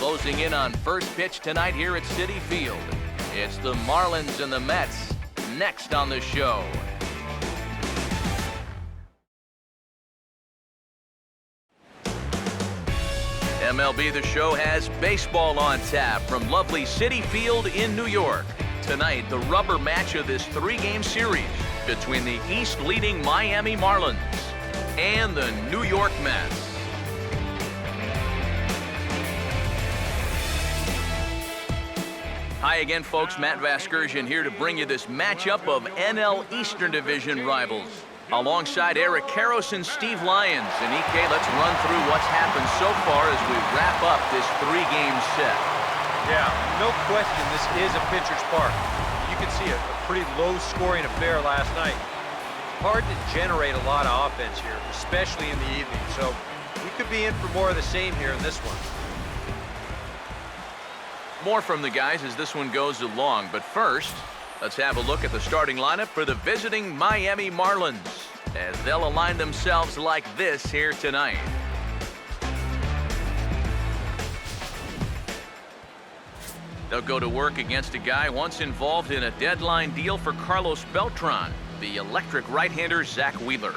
Closing in on first pitch tonight here at Citi Field. It's the Marlins and the Mets next on the show. MLB The Show has baseball on tap from lovely Citi Field in New York. Tonight, the rubber match of this three-game series between the East-leading Miami Marlins and the New York Mets. Hi again, folks. Matt Vasgersian here to bring you this matchup of NL Eastern Division rivals. Alongside Eric Karros and Steve Lyons. And EK, let's run through what's happened so far as we wrap up this three-game set. Yeah, no question this is a pitcher's park. You can see a pretty low-scoring affair last night. Hard to generate a lot of offense here, especially in the evening. So we could be in for more of the same here in this one. More from the guys as this one goes along. But first, let's have a look at the starting lineup for the visiting Miami Marlins as they'll align themselves like this here tonight. They'll go to work against a guy once involved in a deadline deal for Carlos Beltran, the electric right-hander Zach Wheeler.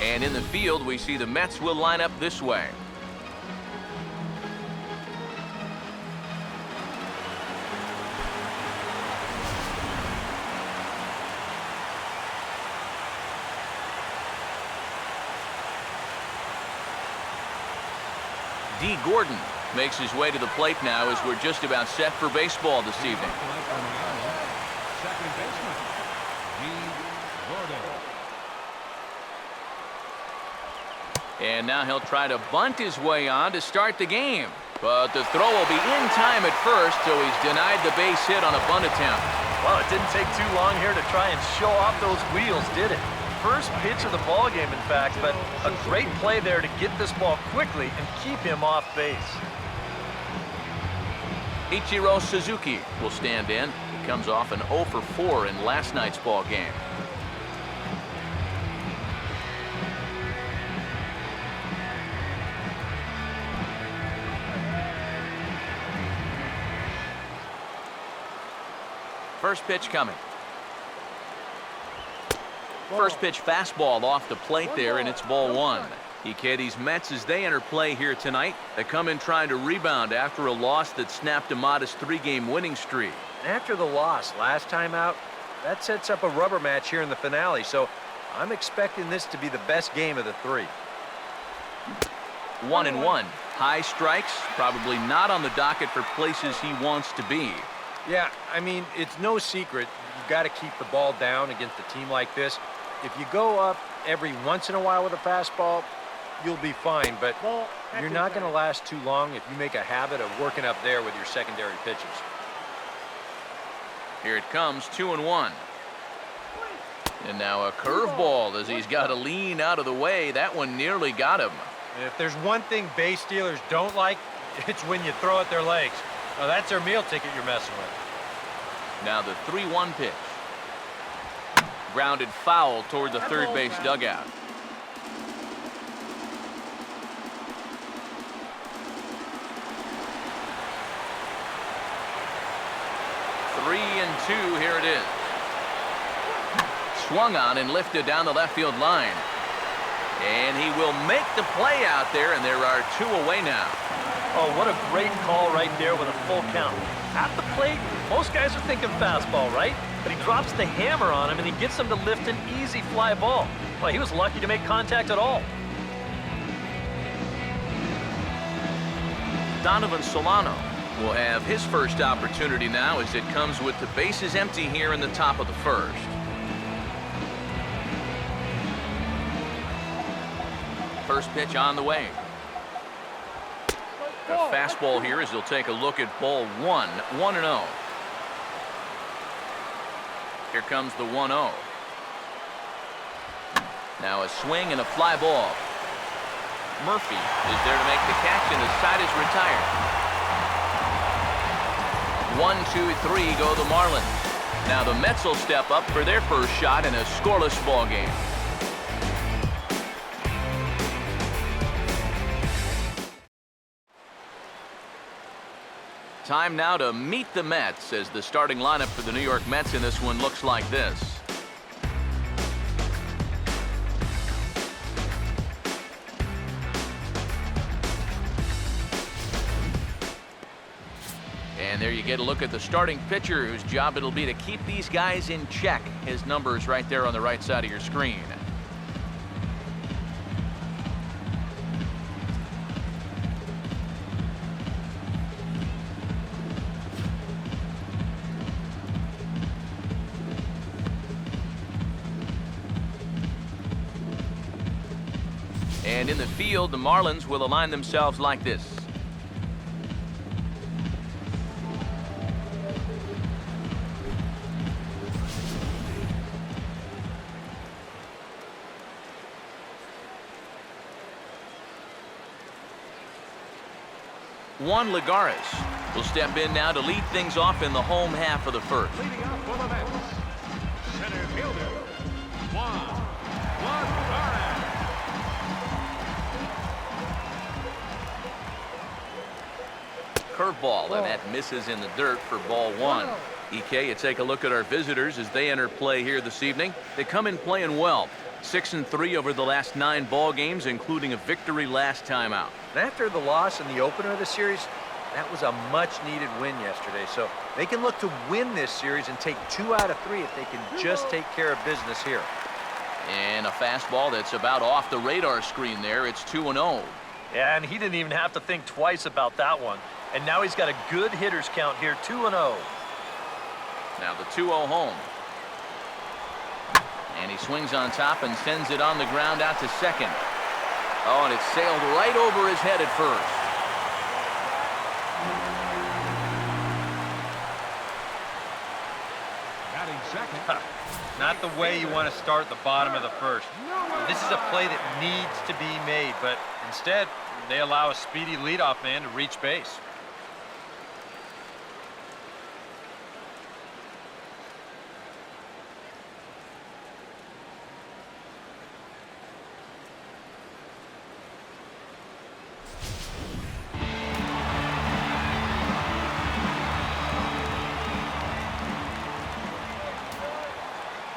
And in the field, we see the Mets will line up this way. D. Gordon makes his way to the plate now as we're just about set for baseball this evening. Second baseman, D. Gordon. And now he'll try to bunt his way on to start the game. But the throw will be in time at first, so he's denied the base hit on a bunt attempt. Well, it didn't take too long here to try and show off those wheels, did it? First pitch of the ball game, in fact, but a great play there to get this ball quickly and keep him off base. Ichiro Suzuki will stand in. He comes off an 0 for 4 in last night's ball game. First pitch coming. First pitch fastball off the plate there, and it's ball one. EK, these Mets, as they enter play here tonight, they come in trying to rebound after a loss that snapped a modest three-game winning streak. After the loss last time out, that sets up a rubber match here in the finale. So I'm expecting this to be the best game of the three. 1-1. High strikes, probably not on the docket for places he wants to be. Yeah, I mean, it's no secret. You've got to keep the ball down against a team like this. If you go up every once in a while with a fastball, you'll be fine. But you're not going to last too long if you make a habit of working up there with your secondary pitches. Here it comes, 2-1. And now a curveball as he's got to lean out of the way. That one nearly got him. And if there's one thing base stealers don't like, it's when you throw at their legs. Well, that's their meal ticket you're messing with. Now the 3-1 pitch. Grounded foul toward the third base dugout. Three and two, here it is. Swung on and lifted down the left field line. And he will make the play out there, and there are two away now. Oh, what a great call right there with a full count. At the plate, most guys are thinking fastball, right? But he drops the hammer on him, and he gets him to lift an easy fly ball. Well, he was lucky to make contact at all. Donovan Solano will have his first opportunity now as it comes with the bases empty here in the top of the first. First pitch on the way. A fastball here as he'll take a look at ball one. 1-0. Here comes the 1-0. Now a swing and a fly ball. Murphy is there to make the catch, and the side is retired. 1-2-3 go the Marlins. Now the Mets will step up for their first shot in a scoreless ball game. Time now to meet the Mets, as the starting lineup for the New York Mets in this one looks like this. And there you get a look at the starting pitcher, whose job it'll be to keep these guys in check. His number is right there on the right side of your screen. And in the field, the Marlins will align themselves like this. Juan Lagares will step in now to lead things off in the home half of the first. Leading off for the Mets, center fielder, Juan Lagares. Curveball, and that misses in the dirt for ball one. EK, you take a look at our visitors as they enter play here this evening. They come in playing well. 6-3 over the last 9 ball games, including a victory last time out. And after the loss in the opener of the series, that was a much-needed win yesterday. So they can look to win this series and take 2 out of 3 if they can just take care of business here. And a fastball that's about off the radar screen there. It's 2-0. Yeah, and he didn't even have to think twice about that one. And now he's got a good hitters count here, 2-0. Now the 2-0 home. And he swings on top and sends it on the ground out to second. Oh, and it sailed right over his head at first. Batting second. Not the way you want to start the bottom of the first. This is a play that needs to be made, but instead, they allow a speedy leadoff man to reach base.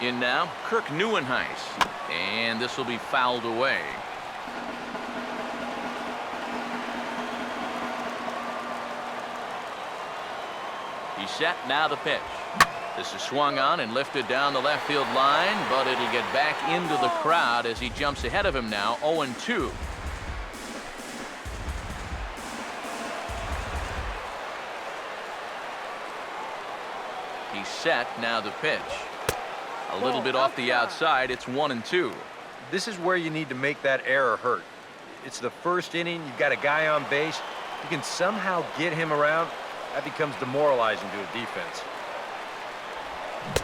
In now, Kirk Neuenhuis. And this will be fouled away. He's set, now the pitch. This is swung on and lifted down the left field line, but it'll get back into the crowd as he jumps ahead of him now, 0-2. He's set, now the pitch. A little bit off the outside, it's 1-2. This is where you need to make that error hurt. It's the first inning, you've got a guy on base. You can somehow get him around, that becomes demoralizing to a defense.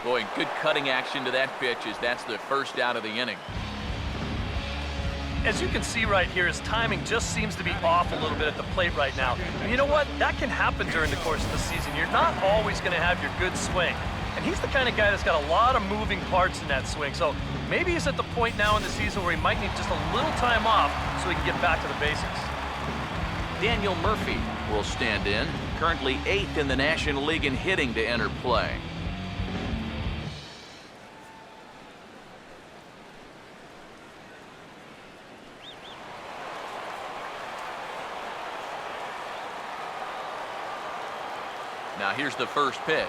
Boy, good cutting action to that pitch as that's the first out of the inning. As you can see right here, his timing just seems to be off a little bit at the plate right now. And you know what? That can happen during the course of the season. You're not always going to have your good swing. And he's the kind of guy that's got a lot of moving parts in that swing. So maybe he's at the point now in the season where he might need just a little time off so he can get back to the basics. Daniel Murphy will stand in, currently 8th in the National League in hitting to enter play. Now here's the first pitch.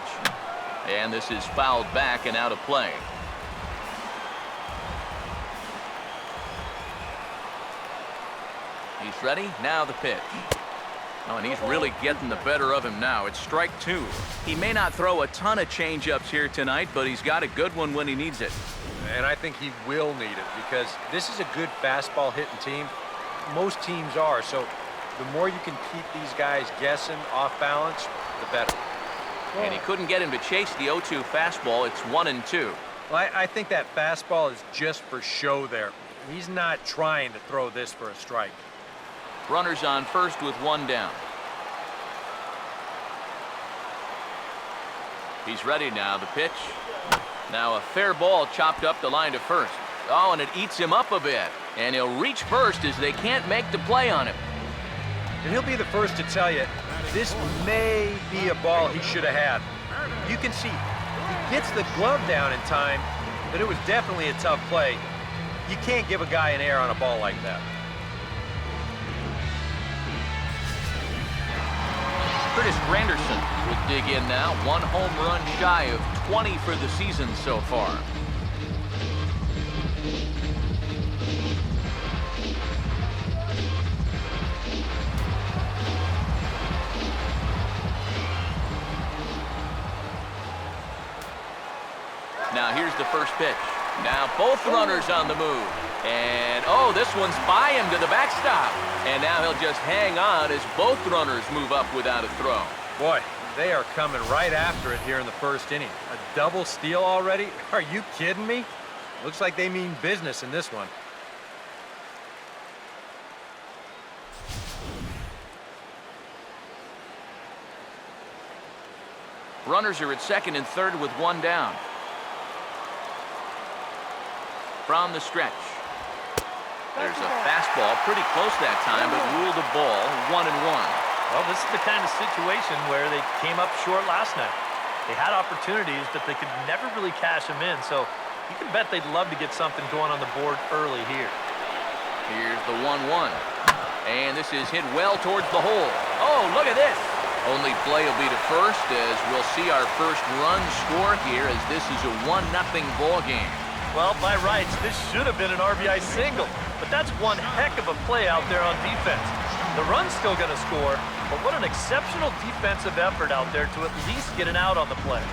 And this is fouled back and out of play. He's ready. Now the pitch. Oh, and he's really getting the better of him now. It's strike 2. He may not throw a ton of changeups here tonight, but he's got a good one when he needs it. And I think he will need it because this is a good fastball hitting team. Most teams are. So the more you can keep these guys guessing off balance, the better. And he couldn't get him to chase the 0-2 fastball. It's 1-2. Well, I think that fastball is just for show there. He's not trying to throw this for a strike. Runners on first with 1 down. He's ready now. The pitch. Now a fair ball chopped up the line to first. Oh, and it eats him up a bit. And he'll reach first as they can't make the play on him. And he'll be the first to tell you, this may be a ball he should have had. You can see he gets the glove down in time, but it was definitely a tough play. You can't give a guy an error on a ball like that. Curtis Granderson will dig in now. 1 home run shy of 20 for the season so far. Now here's the first pitch. Now both runners on the move. And, oh, this one's by him to the backstop. And now he'll just hang on as both runners move up without a throw. Boy, they are coming right after it here in the first inning. A double steal already? Are you kidding me? Looks like they mean business in this one. Runners are at second and third with 1 down. From the stretch. There's a fastball pretty close that time, but ruled a ball 1-1. Well, this is the kind of situation where they came up short last night. They had opportunities, but they could never really cash them in, so you can bet they'd love to get something going on the board early here. Here's the 1-1. And this is hit well towards the hole. Oh, look at this. Only play will be to first as we'll see our first run score here as this is a 1-0 ball game. Well, by rights, this should have been an RBI single, but that's one heck of a play out there on defense. The run's still going to score, but what an exceptional defensive effort out there to at least get an out on the play.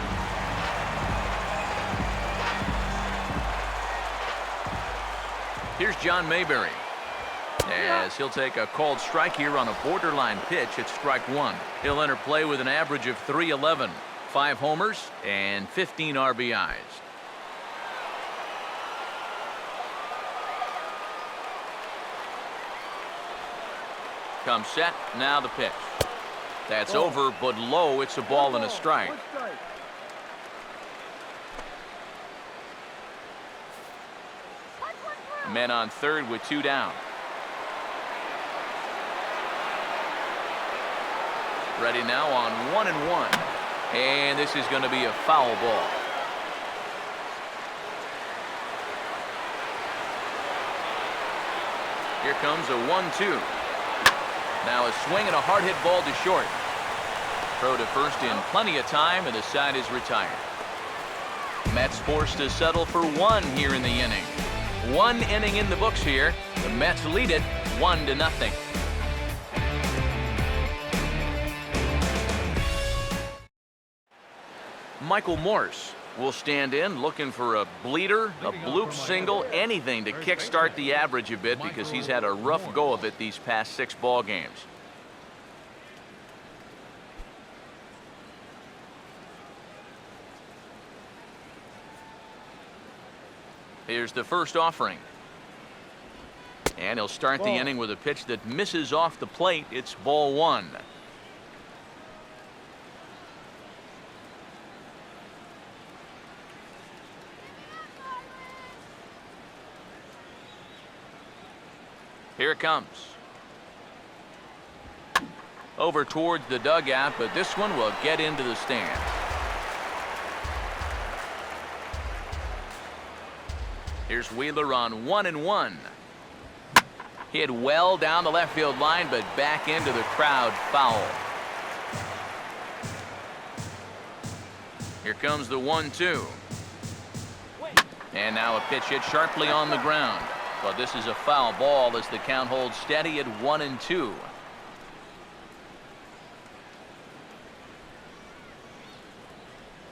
Here's John Mayberry as he'll take a called strike here on a borderline pitch at strike 1. He'll enter play with an average of .311, 5 homers, and 15 RBIs. Comes set, now the pitch. That's over, but low. It's a ball and a strike. Men on third with 2 down. Ready now on 1-1. And this is going to be a foul ball. Here comes a 1-2. Now a swing and a hard hit ball to short. Throw to first in plenty of time, and the side is retired. Mets forced to settle for 1 here in the inning. 1 inning in the books here. The Mets lead it 1-0. Michael Morse will stand in looking for a bleeder, a bloop single, anything to kickstart the average a bit because he's had a rough go of it these past 6 ball games. Here's the first offering. And he'll start the inning with a pitch that misses off the plate. It's ball 1. Here it comes. Over towards the dugout, but this one will get into the stands. Here's Wheeler on 1-1. Hit well down the left field line, but back into the crowd, foul. Here comes the 1-2. And now a pitch hit sharply on the ground. But this is a foul ball as the count holds steady at 1-2.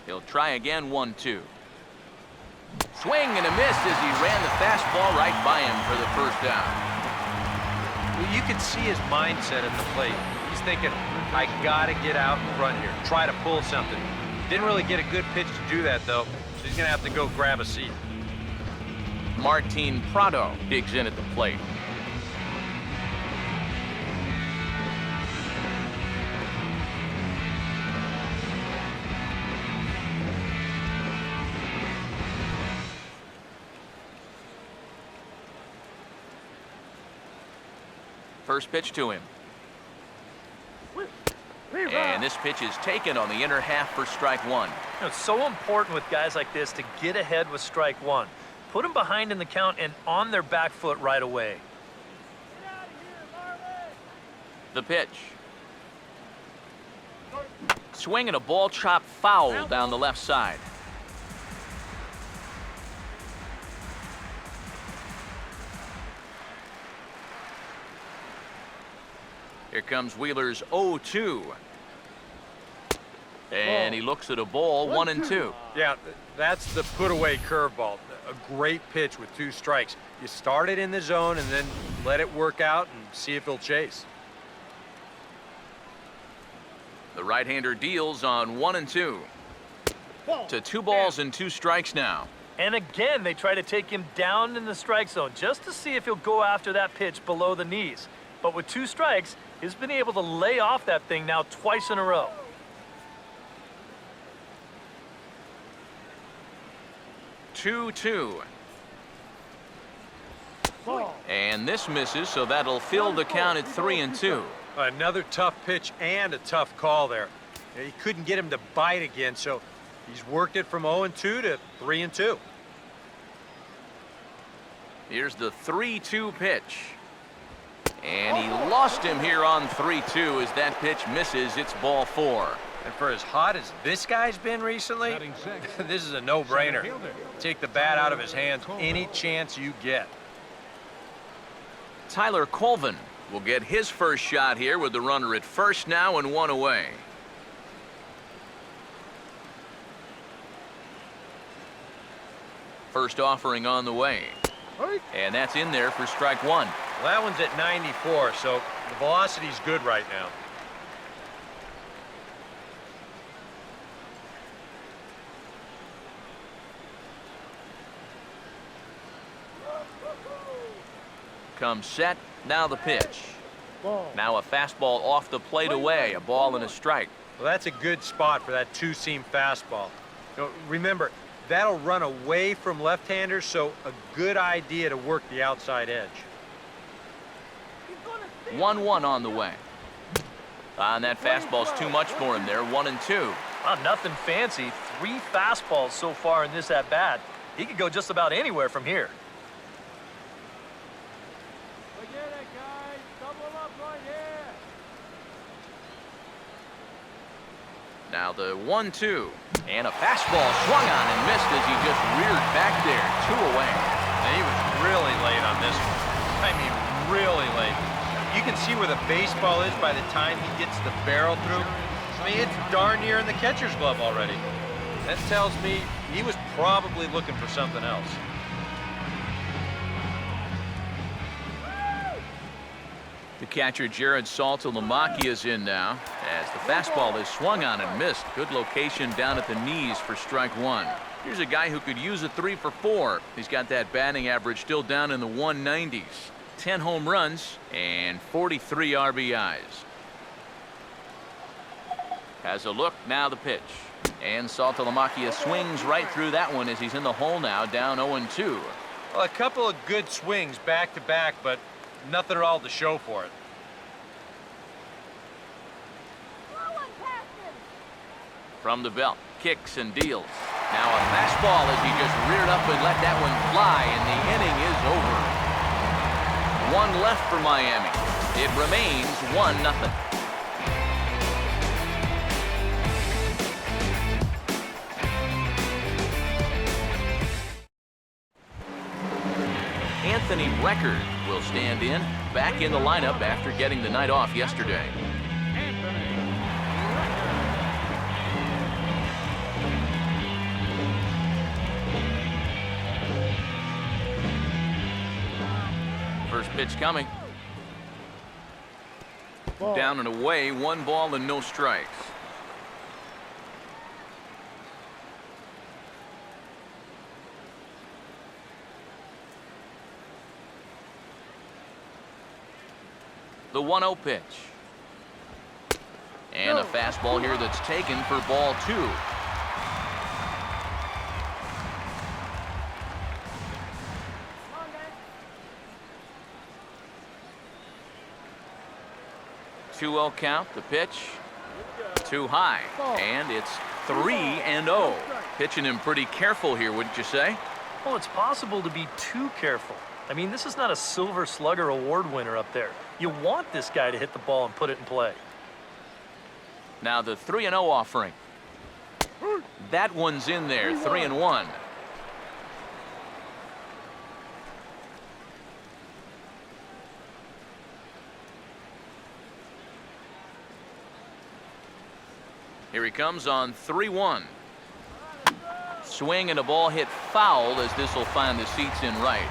He'll try again, 1-2. Swing and a miss as he ran the fastball right by him for the first down. Well, you can see his mindset at the plate. He's thinking, I gotta get out in front here, try to pull something. Didn't really get a good pitch to do that though, so he's gonna have to go grab a seat. Martin Prado digs in at the plate. First pitch to him. And this pitch is taken on the inner half for strike one. It's so important with guys like this to get ahead with strike one. Put them behind in the count and on their back foot right away. The pitch. Swinging a ball chopped foul down the left side. Here comes Wheeler's 0-2. And he looks at a ball, 1-2. Yeah, that's the put-away curveball. A great pitch with 2 strikes. You start it in the zone and then let it work out and see if he'll chase. The right-hander deals on 1-2. To 2 balls and 2 strikes now. And again, they try to take him down in the strike zone just to see if he'll go after that pitch below the knees. But with 2 strikes, he's been able to lay off that thing now twice in a row. Two. And this misses, so that'll fill the count at 3-2. Another tough pitch and a tough call there. He couldn't get him to bite again, so he's worked it from 0-2 to 3-2. Here's the 3-2 pitch. And he lost him here on 3-2 as that pitch misses. It's ball 4. And for as hot as this guy's been recently, Batting sixth. this is a no-brainer. Center fielder. Take the bat out of his hands any chance you get. Tyler Colvin will get his first shot here with the runner at first now and 1 away. First offering on the way. And that's in there for strike 1. Well, that one's at 94, so the velocity's good right now. Comes set, now the pitch. Now a fastball off the plate away, a ball and a strike. Well, that's a good spot for that 2-seam fastball. You know, remember, that'll run away from left-handers, so a good idea to work the outside edge. 1-1 on the way. And that fastball's too much for him there, 1-2. Nothing fancy. 3 fastballs so far in this at-bat. He could go just about anywhere from here. Now the 1-2. And a fastball swung on and missed as he just reared back there. 2 away. And he was really late on this one. I mean, really late. You can see where the baseball is by the time he gets the barrel through. I mean, it's darn near in the catcher's glove already. That tells me he was probably looking for something else. The catcher Jared Saltalamacchia is in now as the fastball is swung on and missed. Good location down at the knees for strike 1. Here's a guy who could use a 3 for 4. He's got that batting average still down in the 190s. 10 home runs and 43 RBIs. Has a look, now the pitch. And Saltalamacchia swings right through that one as he's in the hole now, down 0-2. Well, a couple of good swings back-to-back, but nothing at all to show for it. From the belt, kicks and deals. Now a fastball as he just reared up and let that one fly, and the inning is over. 1 left for Miami. It remains 1-0. Anthony Record will stand in, back in the lineup after getting the night off yesterday. First pitch coming. Down and away, 1 ball and no strikes. The 1-0 pitch. And a fastball here that's taken for ball 2. 2-0 count. The pitch too high, and it's 3-0. Pitching him pretty careful here, wouldn't you say? Well, it's possible to be too careful. I mean, this is not a Silver Slugger award winner up there. You want this guy to hit the ball and put it in play. Now the 3-0 offering. That one's in there, 3-1. Here he comes on 3-1. Swing and a ball hit foul as this will find the seats in right.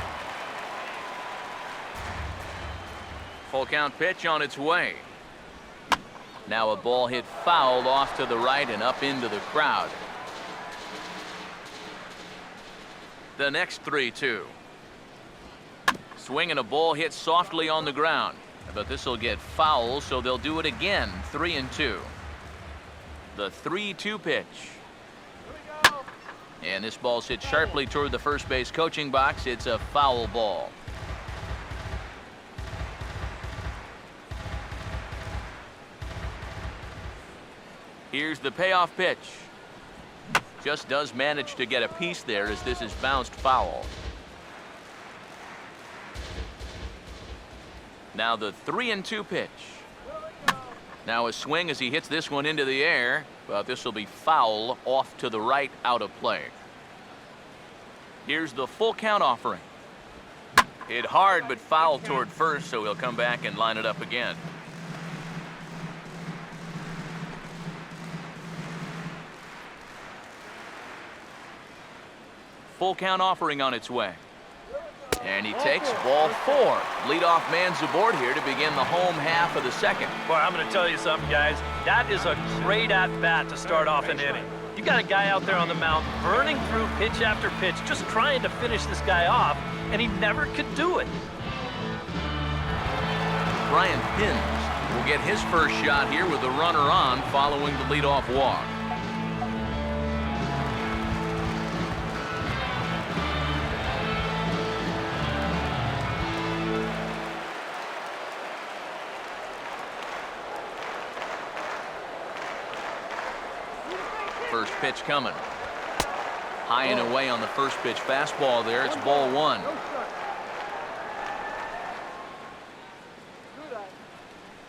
Full count pitch on its way. Now a ball hit foul off to the right and up into the crowd. The next 3-2. Swing and a ball hit softly on the ground. But this will get foul, so they'll do it again. 3-2. The 3-2 pitch. And this ball's hit sharply toward the first base coaching box. It's a foul ball. Here's the payoff pitch. Just does manage to get a piece there as this is bounced foul. Now the 3-2 pitch. Now a swing as he hits this one into the air, but this will be foul off to the right, out of play. Here's the full count offering. Hit hard but foul toward first, so he'll come back and line it up again. Full count offering on its way. And he takes ball 4. Leadoff man's aboard here to begin the home half of the second. Boy, I'm going to tell you something, guys. That is a great at-bat to start off an inning. You got a guy out there on the mound burning through pitch after pitch, just trying to finish this guy off, and he never could do it. Brian Pins will get his first shot here with the runner on following the leadoff walk. First pitch coming. High and away on the first pitch fastball there. It's ball 1.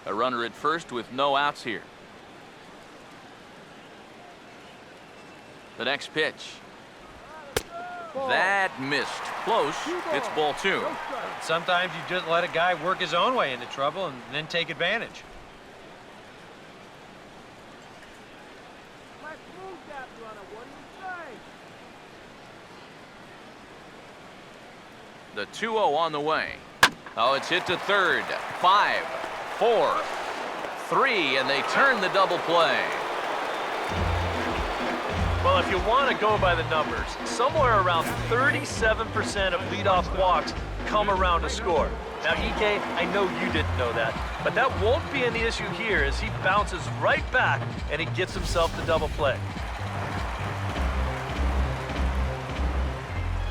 A runner at first with no outs here. The next pitch. That missed. Close. It's ball 2. Sometimes you just let a guy work his own way into trouble and then take advantage. The 2-0 on the way. Oh, it's hit to third. 5, 4, 3, and they turn the double play. Well, if you want to go by the numbers, somewhere around 37% of leadoff walks come around to score. Now, EK, I know you didn't know that, but that won't be an issue here as he bounces right back and he gets himself the double play.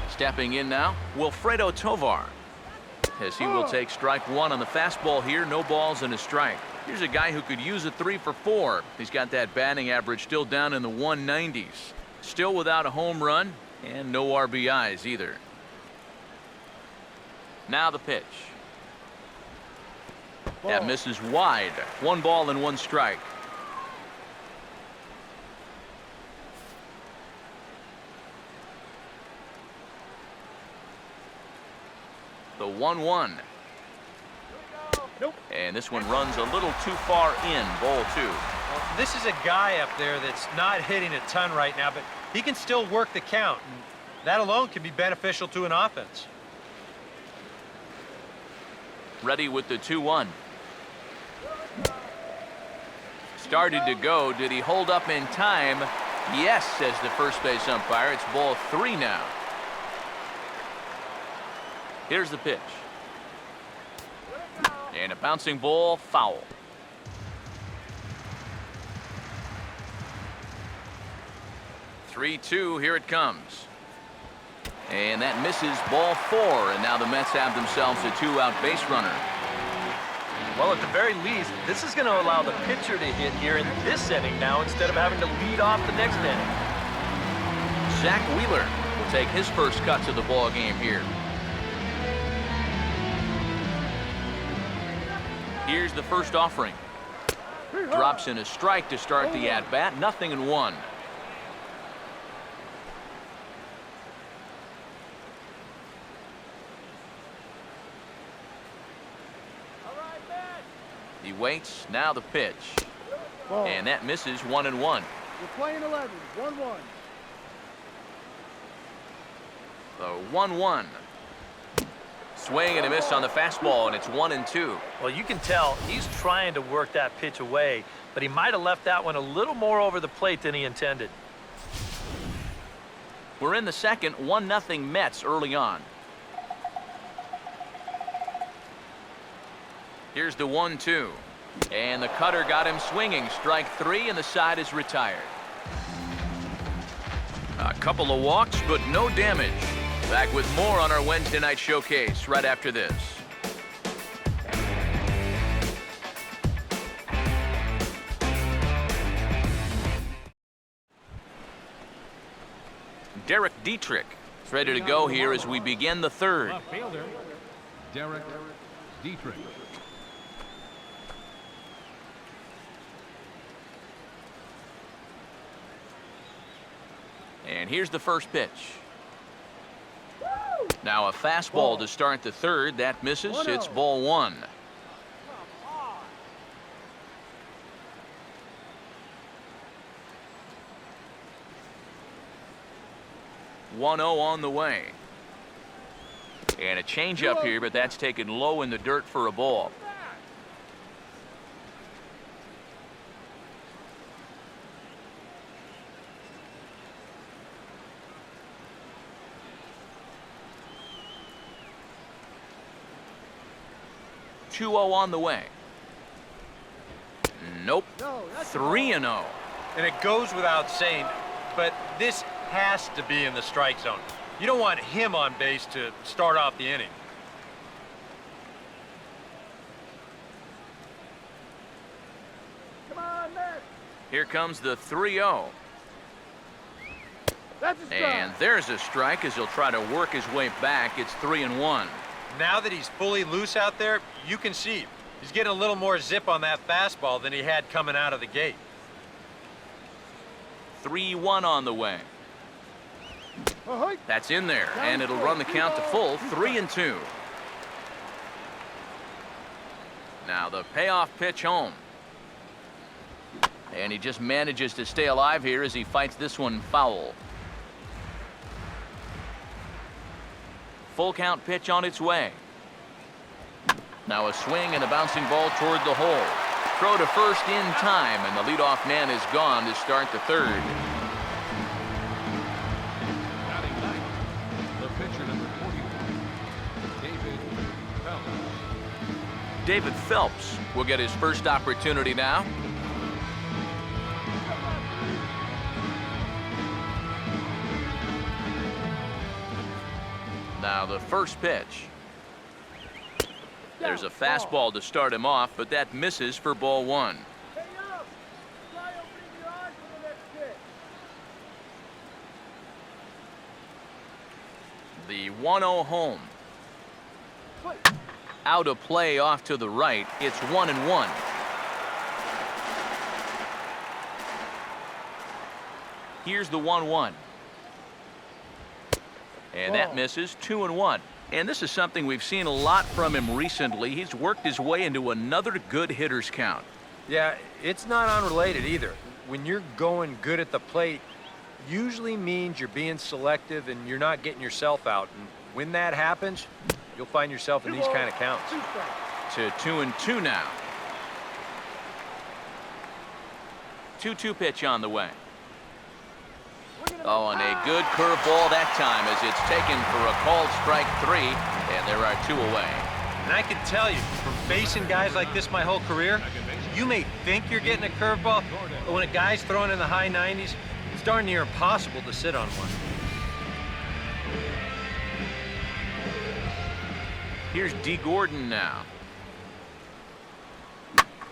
Stepping in now, Wilfredo Tovar, as he will take strike 1 on the fastball here. No balls and a strike. Here's a guy who could use a 3 for 4. He's got that batting average still down in the 190s. Still without a home run and no RBIs either. Now the pitch. That misses wide. 1 ball and 1 strike. The 1-1. Nope. And this one runs a little too far in. Ball 2. Well, this is a guy up there that's not hitting a ton right now, but he can still work the count. And that alone can be beneficial to an offense. Ready with the 2-1. Started to go. Did he hold up in time? Yes, says the first base umpire. It's ball 3 now. Here's the pitch. And a bouncing ball, foul. "3-2, here it comes. And that misses, ball 4. And now the Mets have themselves a 2-out base runner. Well, at the very least, this is going to allow the pitcher to hit here in this inning now instead of having to lead off the next inning. Zach Wheeler will take his first cut to the ball game here. Here's the first offering. Drops in a strike to start the at-bat. 0-1. He waits. Now the pitch. And that misses. 1-1. We're playing 11. 1-1. The 1-1. Swing and a miss on the fastball, and it's 1-2. Well, you can tell he's trying to work that pitch away, but he might have left that one a little more over the plate than he intended. We're in the second. 1-0 Mets early on. Here's the 1-2. And the cutter got him swinging. Strike 3, and the side is retired. A couple of walks, but no damage. Back with more on our Wednesday night showcase right after this. Derek Dietrich is ready to go here as we begin the third. Left fielder, Derek Dietrich. And here's the first pitch. Now a fastball to start the third. That misses. It's ball 1. On the way. And a changeup here, but that's taken low in the dirt for a ball. On the way. Nope. 3-0. And it goes without saying, but this has to be in the strike zone. You don't want him on base to start off the inning. Come on, Matt. Here comes the 3-0. That's a strike. And there's a strike as he'll try to work his way back. It's 3-1. Now that he's fully loose out there, you can see he's getting a little more zip on that fastball than he had coming out of the gate. 3-1 on the way. That's in there, and it'll run the count to full. 3-2. Now the payoff pitch home. And he just manages to stay alive here as he fights this one foul. Full count pitch on its way. Now a swing and a bouncing ball toward the hole. Throw to first in time, and the leadoff man is gone to start the third. Batting ninth, the pitcher number 41, David Phelps. David Phelps will get his first opportunity now. Now the first pitch. There's a fastball to start him off, but that misses for ball 1. Hey, up. Try opening your eyes for the next pitch. The 1-0 home. Out of play off to the right. It's 1-1. Here's the 1-1. And that misses. 2-1. And this is something we've seen a lot from him recently. He's worked his way into another good hitter's count. Yeah, it's not unrelated either. When you're going good at the plate, usually means you're being selective and you're not getting yourself out. And when that happens, you'll find yourself in these kind of counts. To 2-2 now. 2-2 pitch on the way. Oh, and a good curveball that time as it's taken for a called strike 3, and there are 2 away. And I can tell you, from facing guys like this my whole career, you may think you're getting a curveball, but when a guy's throwing in the high 90s, it's darn near impossible to sit on one. Here's D. Gordon now.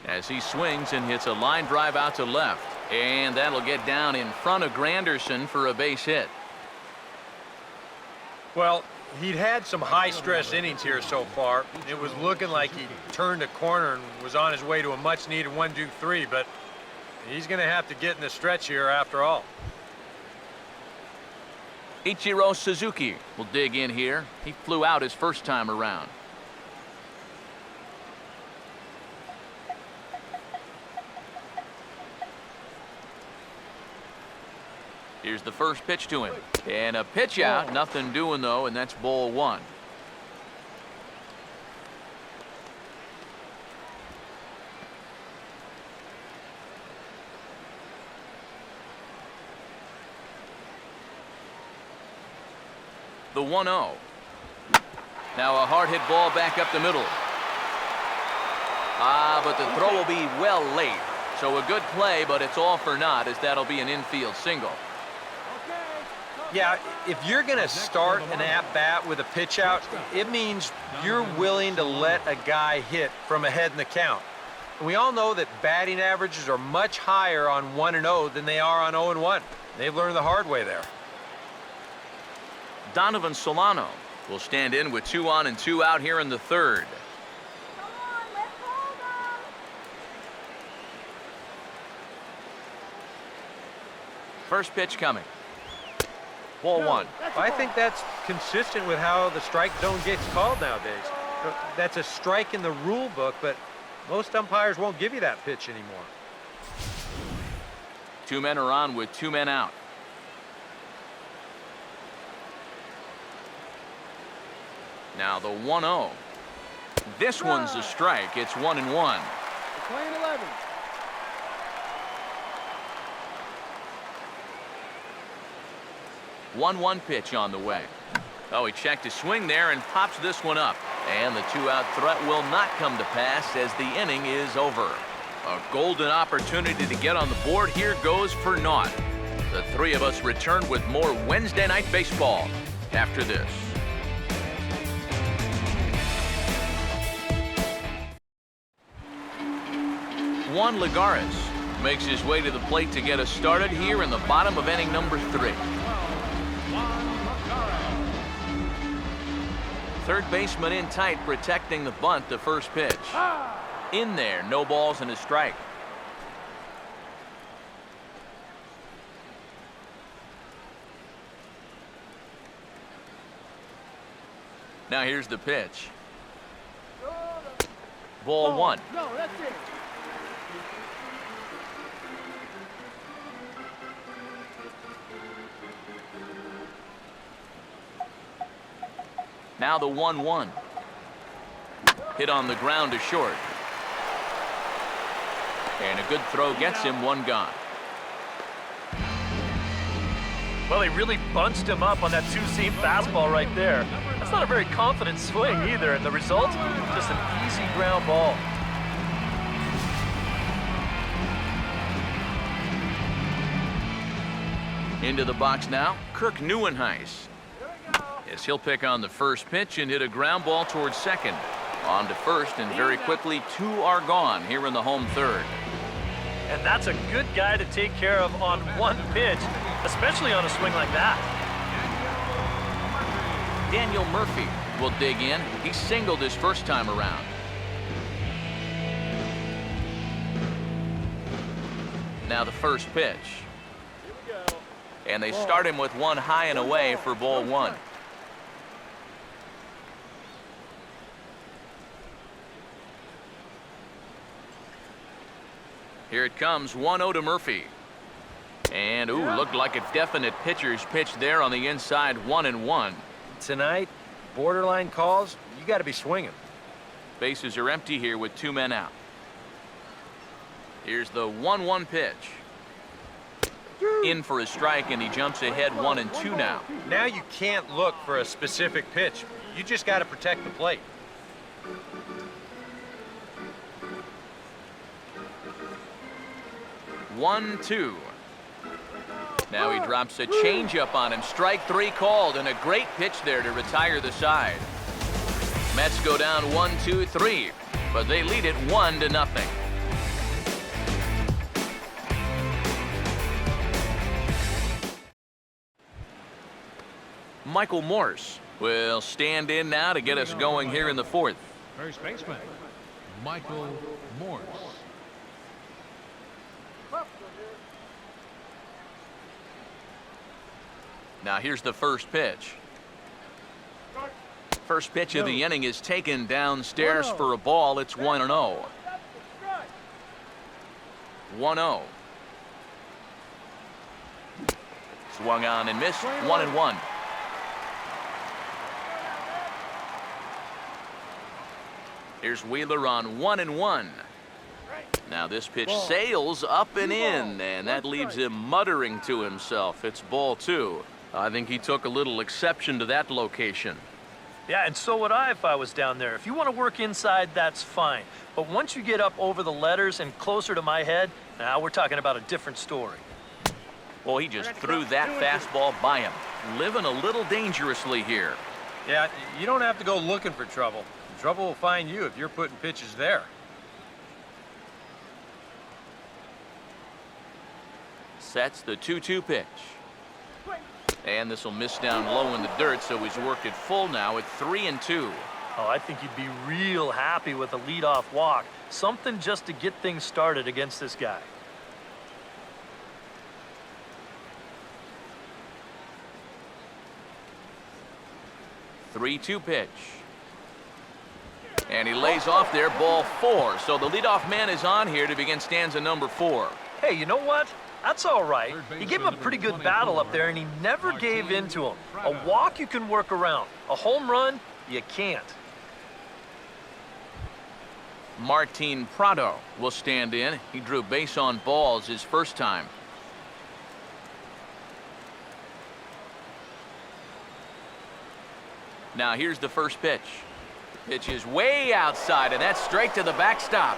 as he swings and hits a line drive out to left. And that'll get down in front of Granderson for a base hit. Well, he'd had some high-stress innings here so far. It was looking like he turned a corner and was on his way to a much-needed 1-2-3, but he's going to have to get in the stretch here after all. Ichiro Suzuki will dig in here. He flew out his first time around. Here's the first pitch to him. And a pitch out. Nothing doing, though, and that's ball one. The 1-0. Now a hard hit ball back up the middle. But the throw will be well late. So a good play, but it's all for naught, as that'll be an infield single. Yeah, if you're going to start an at-bat with a pitch out, it means you're willing to let a guy hit from ahead in the count. And we all know that batting averages are much higher on 1-0 than they are on 0-1. They've learned the hard way there. Donovan Solano will stand in with 2 on and 2 out here in the third. Come on, let's hold them. First pitch coming. Ball one. I think that's consistent with how the strike zone gets called nowadays. That's a strike in the rule book, but most umpires won't give you that pitch anymore. 2 men are on with 2 men out. Now the 1-0. This one's a strike. It's 1-1. We're playing 11. 1-1 pitch on the way. Oh, he checked his swing there and pops this one up. And the 2-out threat will not come to pass as the inning is over. A golden opportunity to get on the board here goes for naught. The three of us return with more Wednesday Night Baseball after this. Juan Lagares makes his way to the plate to get us started here in the bottom of inning number 3. Third baseman in tight, protecting the bunt, the first pitch. In there, no balls and a strike. Now here's the pitch. Ball one. No, that's it. Now the 1-1. Hit on the ground to short. And a good throw gets him one gone. Well, he really bunched him up on that two-seam fastball right there. That's not a very confident swing either, and the result, just an easy ground ball. Into the box now, Kirk Neuenhuis. As he'll pick on the first pitch and hit a ground ball towards second. On to first, and very quickly 2 are gone here in the home third. And that's a good guy to take care of on one pitch, especially on a swing like that. Daniel Murphy will dig in. He singled his first time around. Now the first pitch. And they start him with one high and away for ball one. Here it comes, 1-0 to Murphy. And, ooh, looked like a definite pitcher's pitch there on the inside, 1-1. Tonight, borderline calls, you got to be swinging. Bases are empty here with 2 men out. Here's the 1-1 pitch. In for a strike, and he jumps ahead 1-2 now. Now you can't look for a specific pitch. You just got to protect the plate. One, two. Now he drops a changeup on him. Strike 3 called, and a great pitch there to retire the side. Mets go down 1-2-3, but they lead it 1-0. Michael Morse will stand in now to get us going here in the fourth. First baseman, Michael Morse. Now here's the first pitch. First pitch of the inning is taken downstairs for a ball. It's 1-0. 1-0. Swung on and missed. 1-1. Here's Wheeler on 1-1. Now this pitch sails up and in, and that leaves him muttering to himself. It's ball 2. I think he took a little exception to that location. Yeah, and so would I if I was down there. If you want to work inside, that's fine. But once you get up over the letters and closer to my head, now we're talking about a different story. Well, he just threw that fastball by him. Living a little dangerously here. Yeah, you don't have to go looking for trouble. Trouble will find you if you're putting pitches there. Sets the 2-2 pitch. And this will miss down low in the dirt, so he's worked it full now at 3-2. Oh, I think you'd be real happy with a leadoff walk. Something just to get things started against this guy. Three-two pitch. And he lays off there, ball 4. So the leadoff man is on here to begin stanza number 4. Hey, you know what? That's all right. He gave him a pretty good battle up there, and he never gave in to him. A walk you can work around. A home run, you can't. Martin Prado will stand in. He drew base on balls his first time. Now here's the first pitch. The pitch is way outside, and that's straight to the backstop.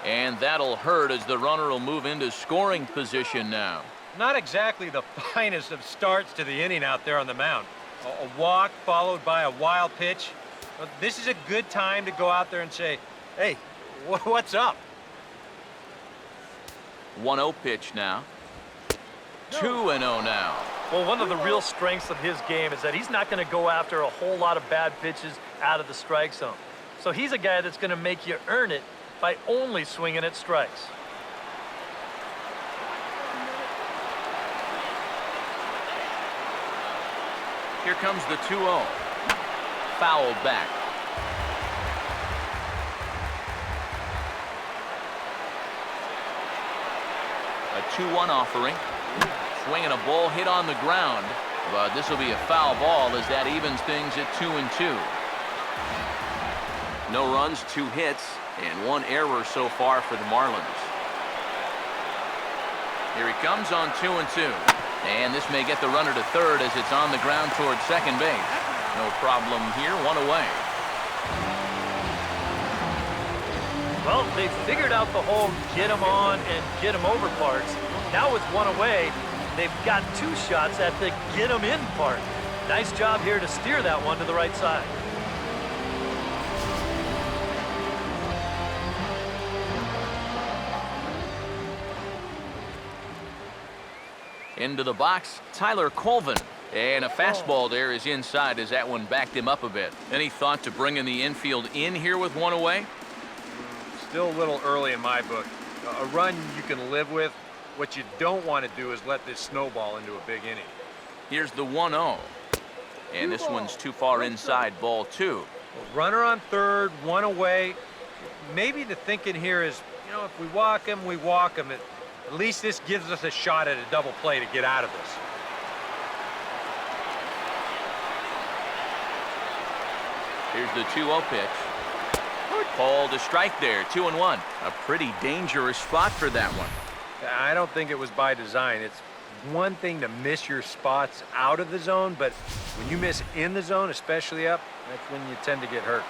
And that'll hurt as the runner will move into scoring position now. Not exactly the finest of starts to the inning out there on the mound. A walk followed by a wild pitch. This is a good time to go out there and say, hey, what's up? 1-0 pitch now. 2-0 now. Well, one of the real strengths of his game is that he's not going to go after a whole lot of bad pitches out of the strike zone. So he's a guy that's going to make you earn it by only swinging at strikes. Here comes the 2-0. Fouled back. A 2-1 offering. Swinging a ball hit on the ground. But this will be a foul ball as that evens things at 2-2. No runs, 2 hits, and 1 error so far for the Marlins. Here he comes on 2-2. And this may get the runner to third as it's on the ground towards second base. No problem here, 1 away. Well, they figured out the whole get him on and get him over parts. Now with 1 away, they've got 2 shots at the get him in part. Nice job here to steer that one to the right side. Into the box, Tyler Colvin. And a fastball there is inside as that one backed him up a bit. Any thought to bringing the infield in here with 1 away? Still a little early in my book. A run you can live with. What you don't want to do is let this snowball into a big inning. Here's the 1-0. And this one's too far inside, ball 2. Well, runner on third, 1 away. Maybe the thinking here is, you know, if we walk him, we walk him. At least this gives us a shot at a double play to get out of this. Here's the 2-0 pitch. Called a strike there, 2-1. A pretty dangerous spot for that one. I don't think it was by design. It's one thing to miss your spots out of the zone, but when you miss in the zone, especially up, that's when you tend to get hurt.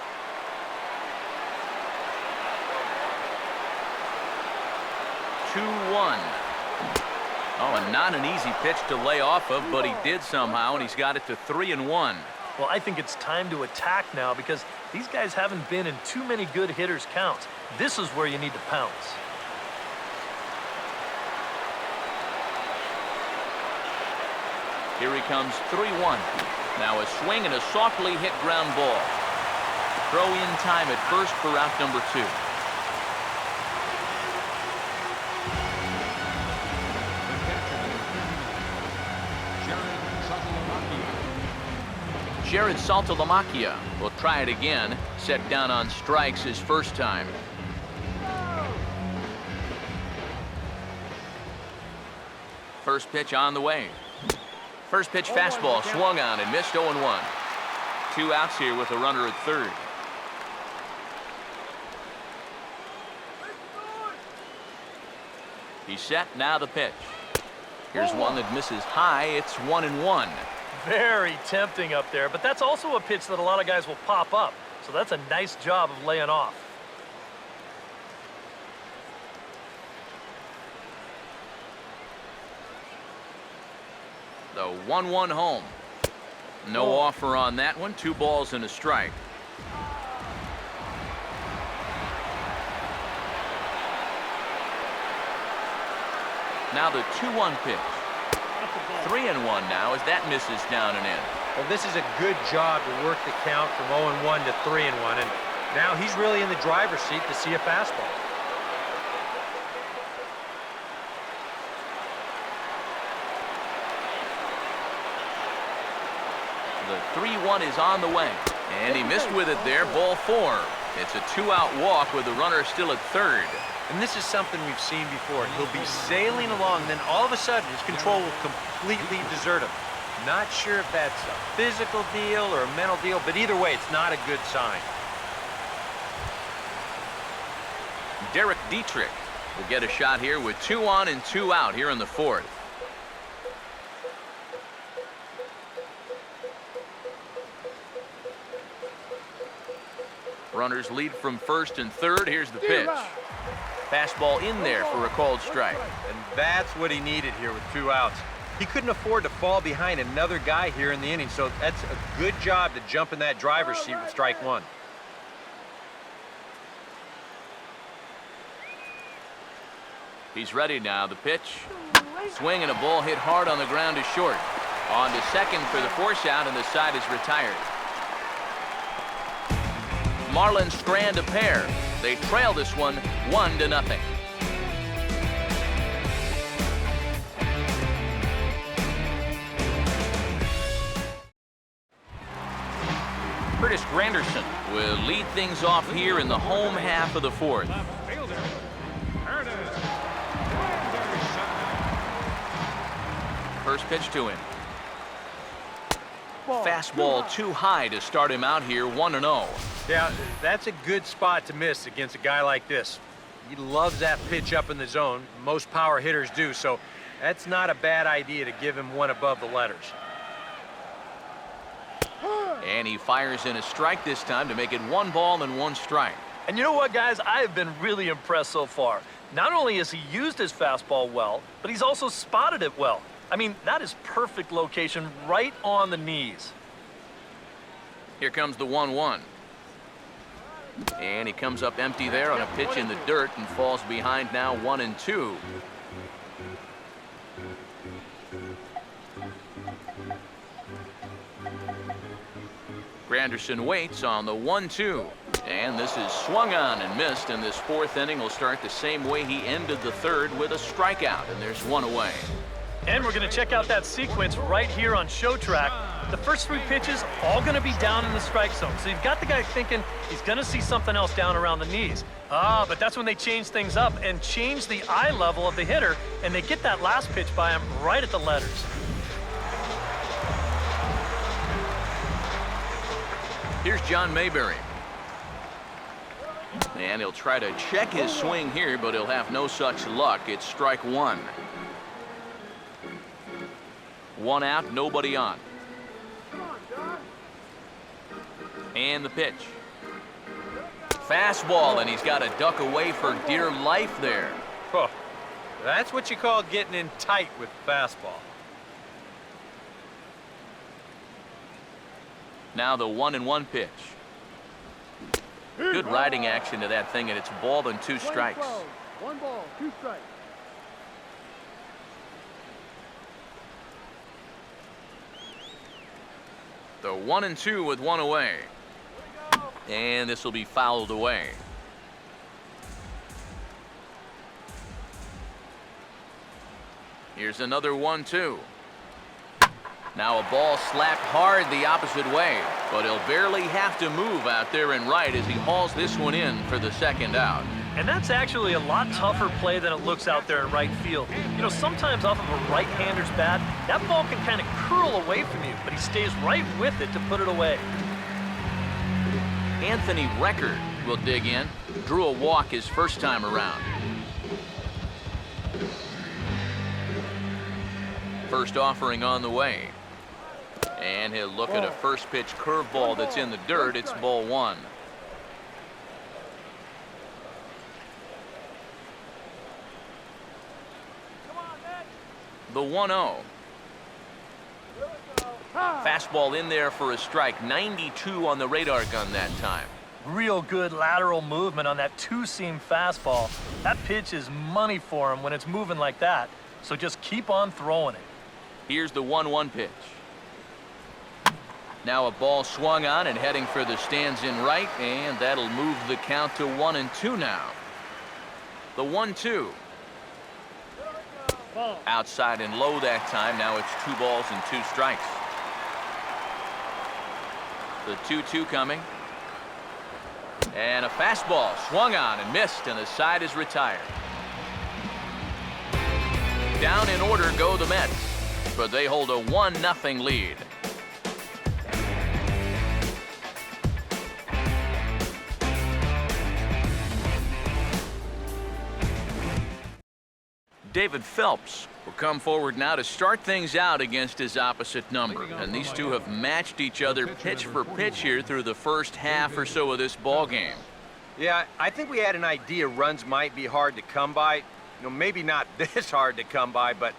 2-1. Oh, and not an easy pitch to lay off of, but he did somehow, and he's got it to 3-1. Well, I think it's time to attack now because these guys haven't been in too many good hitters' counts. This is where you need to pounce. Here he comes 3-1. Now a swing and a softly hit ground ball. Throw in time at first for out number 2. Jared Saltalamacchia will try it again. Set down on strikes his first time. First pitch on the way. First pitch fastball swung on and missed 0-1. 2 outs here with a runner at third. He's set, now the pitch. Here's one that misses high. It's 1-1. Very tempting up there, but that's also a pitch that a lot of guys will pop up. So that's a nice job of laying off. The 1-1 home. No offer on that one. 2 balls and a strike. Now the 2-1 pitch. 3-1 now as that misses down and in. Well, this is a good job to work the count from 0-1 to 3-1, and now he's really in the driver's seat to see a fastball. The 3-1 is on the way, and he missed with it there. Ball 4. It's a 2-out walk with the runner still at third. And this is something we've seen before. He'll be sailing along, then all of a sudden his control will completely desert him. Not sure if that's a physical deal or a mental deal, but either way, it's not a good sign. Derek Dietrich will get a shot here with 2 on and 2 out here in the 4th. Runners lead from first and third. Here's the pitch. Fastball in there for a called strike. And that's what he needed here with 2 outs. He couldn't afford to fall behind another guy here in the inning, so that's a good job to jump in that driver's seat with strike 1. He's ready now. The pitch. Swing and a ball hit hard on the ground is short. On to second for the force out, and the side is retired. Marlins strand a pair. They trail this one 1-0. Curtis Granderson will lead things off here in the home half of the 4th. Left fielder, Ernest Anderson. First pitch to him. Fastball too high to start him out here 1-0. Yeah, that's a good spot to miss against a guy like this. He loves that pitch up in the zone. Most power hitters do, so that's not a bad idea to give him one above the letters. And he fires in a strike this time to make it 1 ball and 1 strike. And you know what, guys? I have been really impressed so far. Not only has he used his fastball well, but he's also spotted it well. I mean, that is perfect location right on the knees. Here comes the 1-1. And he comes up empty there on a pitch in the dirt and falls behind now 1-2. Granderson waits on the 1-2. And this is swung on and missed, and this 4th inning will start the same way he ended the 3rd with a strikeout, and there's 1 away. And we're going to check out that sequence right here on Show Track. The first 3 pitches all going to be down in the strike zone. So you've got the guy thinking he's going to see something else down around the knees. But that's when they change things up and change the eye level of the hitter, and they get that last pitch by him right at the letters. Here's John Mayberry. And he'll try to check his swing here, but he'll have no such luck. It's strike 1. 1 out, nobody on. And the pitch. Fastball, and he's got to duck away for dear life there. Oh, that's what you call getting in tight with fastball. Now the 1-1 pitch. Good riding action to that thing, and it's ball and 2 strikes. 1 ball, 2 strikes. The 1-2 with one away. And this will be fouled away. Here's another 1-2. Now a ball slapped hard the opposite way, but he'll barely have to move out there in right as he hauls this one in for the second out. And that's actually a lot tougher play than it looks out there in right field. You know, sometimes off of a right-hander's bat, that ball can kind of curl away from you, but he stays right with it to put it away. Anthony Record will dig in. Drew a walk his first time around. First offering on the way. And he'll look at a first pitch curveball that's in the dirt. It's ball one. The 1-0. Fastball in there for a strike. 92 on the radar gun that time. Real good lateral movement on that two-seam fastball. That pitch is money for him when it's moving like that. So just keep on throwing it. Here's the 1-1 pitch. Now a ball swung on and heading for the stands in right, and that'll move the count to 1-2 now. The 1-2. Outside and low that time. Now it's 2 balls and 2 strikes. The 2-2 coming. And a fastball swung on and missed, and the side is retired. Down in order go the Mets, but they hold a 1-0 lead. David Phelps will come forward now to start things out against his opposite number. And these two have matched each other pitch for pitch here through the first half or so of this ball game. Yeah, I think we had an idea runs might be hard to come by. You know, maybe not this hard to come by, but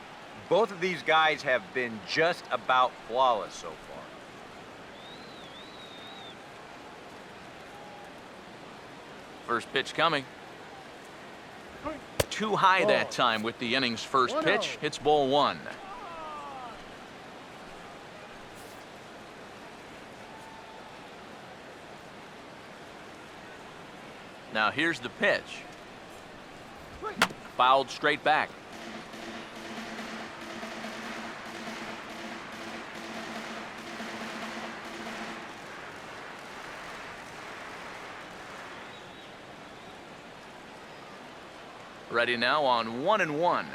both of these guys have been just about flawless so far. First pitch coming. Too high that time with the inning's first pitch. It's ball one. Now here's the pitch. Fouled straight back. Ready now on 1-1.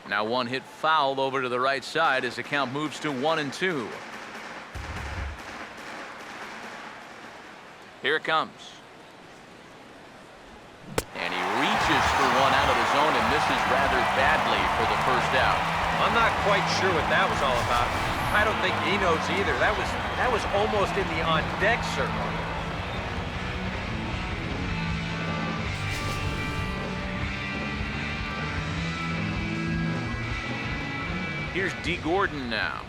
Now one hit foul over to the right side as the count moves to 1-2. Here it comes. And he reaches for one out of the zone and misses rather badly for the first out. I'm not quite sure what that was all about. I don't think he knows either. That was almost in the on-deck circle. Here's D. Gordon now.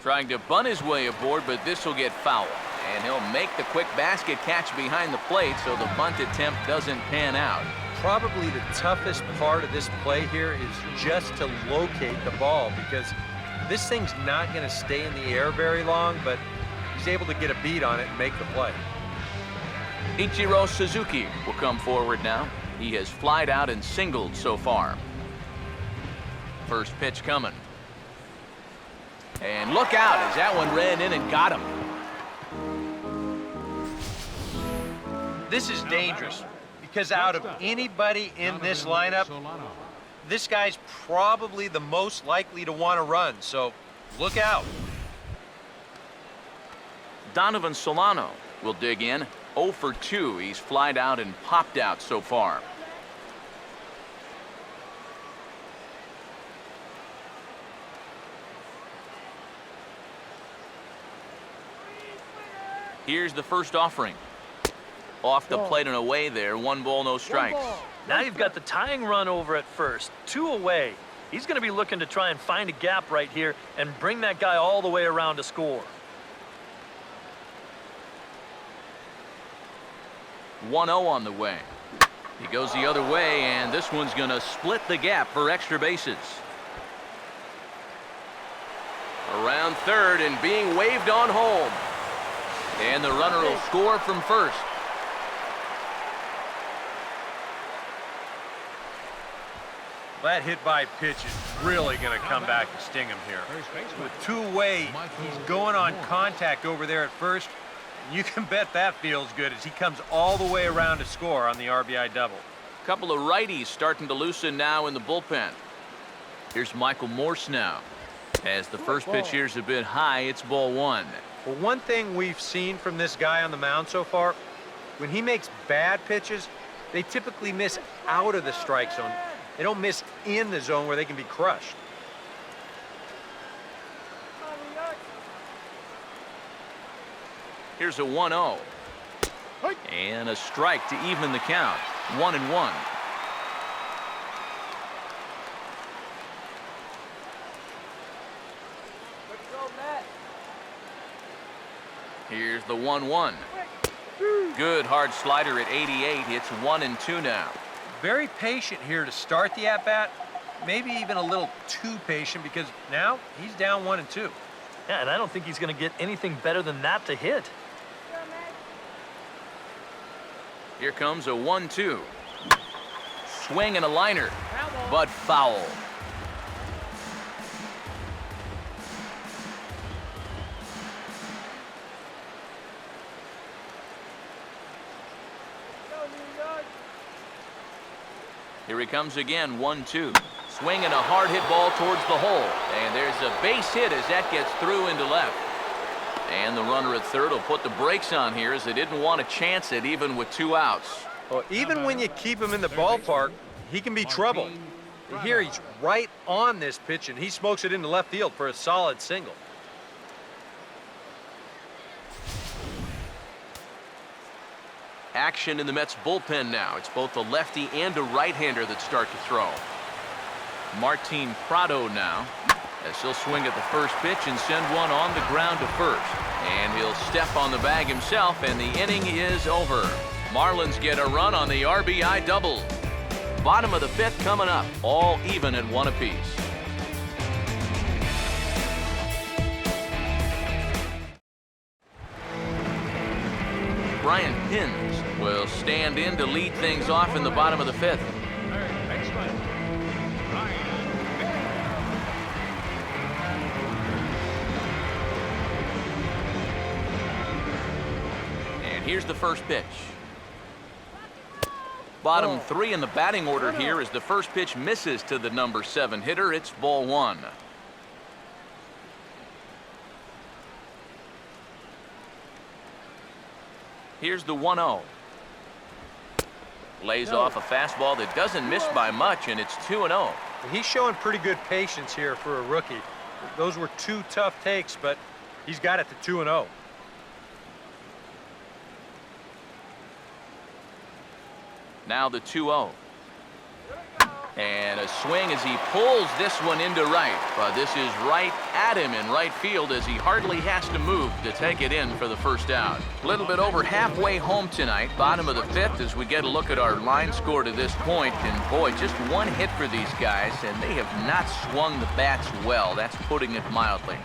Trying to bunt his way aboard, but this will get fouled. And he'll make the quick basket catch behind the plate, so the bunt attempt doesn't pan out. Probably the toughest part of this play here is just to locate the ball, because this thing's not going to stay in the air very long, but he's able to get a beat on it and make the play. Ichiro Suzuki will come forward now. He has flied out and singled so far. First pitch coming. And look out as that one ran in and got him. This is dangerous because out of anybody in this lineup, this guy's probably the most likely to want to run, so look out. Donovan Solano will dig in. 0 for 2. He's flied out and popped out so far. Here's the first offering. Off the plate and away there. 1 ball, no strikes. Now you've got the tying run over at first. 2 away. He's going to be looking to try and find a gap right here and bring that guy all the way around to score. 1-0 on the way. He goes the other way, and this one's going to split the gap for extra bases. Around third and being waved on home. And the runner will score from first. That hit by pitch is really going to come back to sting him here. With two-way, he's going on contact over there at first. And you can bet that feels good as he comes all the way around to score on the RBI double. A couple of righties starting to loosen now in the bullpen. Here's Michael Morse now. As the first pitch here's a bit high, it's ball one. Well, one thing we've seen from this guy on the mound so far, when he makes bad pitches, they typically miss out of the strike zone. They don't miss in the zone where they can be crushed. Here's a 1-0. And a strike to even the count. 1-1. Here's the 1-1. Good hard slider at 88. It's 1-2 now. Very patient here to start the at-bat. Maybe even a little too patient because now he's down 1-2. Yeah, and I don't think he's going to get anything better than that to hit. Here comes a 1-2. Swing and a liner, but foul. Here he comes again, 1-2. Swing and a hard hit ball towards the hole. And there's a base hit as that gets through into left. And the runner at third will put the brakes on here as they didn't want to chance it even with 2 outs. Well, even when you keep him in the ballpark, he can be trouble. Here he's right on this pitch, and he smokes it into left field for a solid single. Action in the Mets bullpen now. It's both a lefty and a right-hander that start to throw. Martin Prado now, as he'll swing at the first pitch and send one on the ground to first. And he'll step on the bag himself, and the inning is over. Marlins get a run on the RBI double. Bottom of the fifth coming up, all even at 1 apiece. Brian Pins will stand in to lead things off in the bottom of the fifth. And here's the first pitch. Bottom 3 in the batting order here as the first pitch misses to the number 7 hitter. It's ball 1. Here's the 1-0. Lays off a fastball that doesn't miss by much, and it's 2-0. He's showing pretty good patience here for a rookie. Those were 2 tough takes, but he's got it to 2-0. Now the 2-0. And a swing as he pulls this one into right. But this is right at him in right field as he hardly has to move to take it in for the first out. A little bit over halfway home tonight, bottom of the fifth, as we get a look at our line score to this point. And boy, just 1 hit for these guys, and they have not swung the bats well. That's putting it mildly.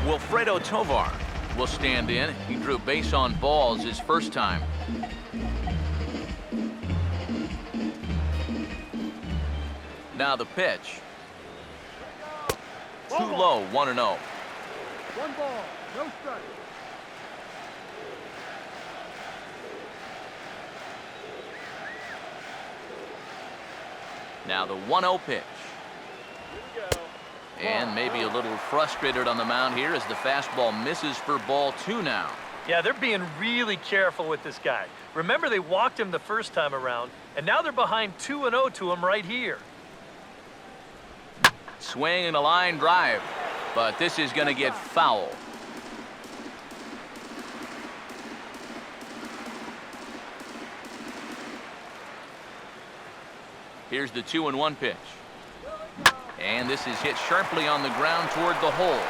Wilfredo Tovar will stand in. He drew base on balls his first time. Now the pitch. Too low, 1-0. 1 ball, no strike. Now the 1-0 pitch. And maybe a little frustrated on the mound here as the fastball misses for ball 2 now. Yeah, they're being really careful with this guy. Remember, they walked him the first time around, and now they're behind 2-0 to him right here. Swing and a line drive, but this is going to get foul. Here's the 2-1 pitch. And this is hit sharply on the ground toward the hole.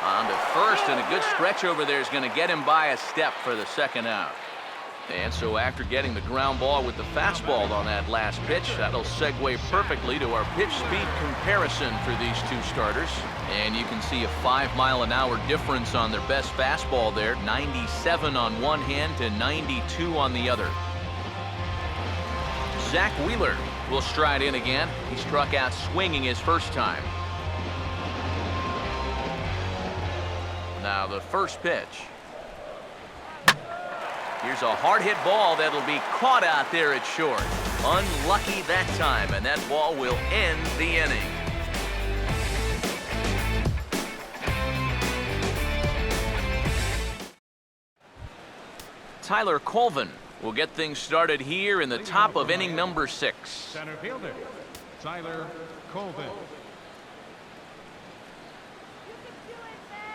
On to first, and a good stretch over there is going to get him by a step for the second out. And so after getting the ground ball with the fastball on that last pitch, that'll segue perfectly to our pitch speed comparison for these two starters. And you can see a 5-mile-an-hour difference on their best fastball there, 97 on one hand to 92 on the other. Zach Wheeler will stride in again. He struck out swinging his first time. Now the first pitch. Here's a hard-hit ball that'll be caught out there at short. Unlucky that time, and that ball will end the inning. Tyler Colvin will get things started here in the top of inning number 6. Center fielder, Tyler Colvin.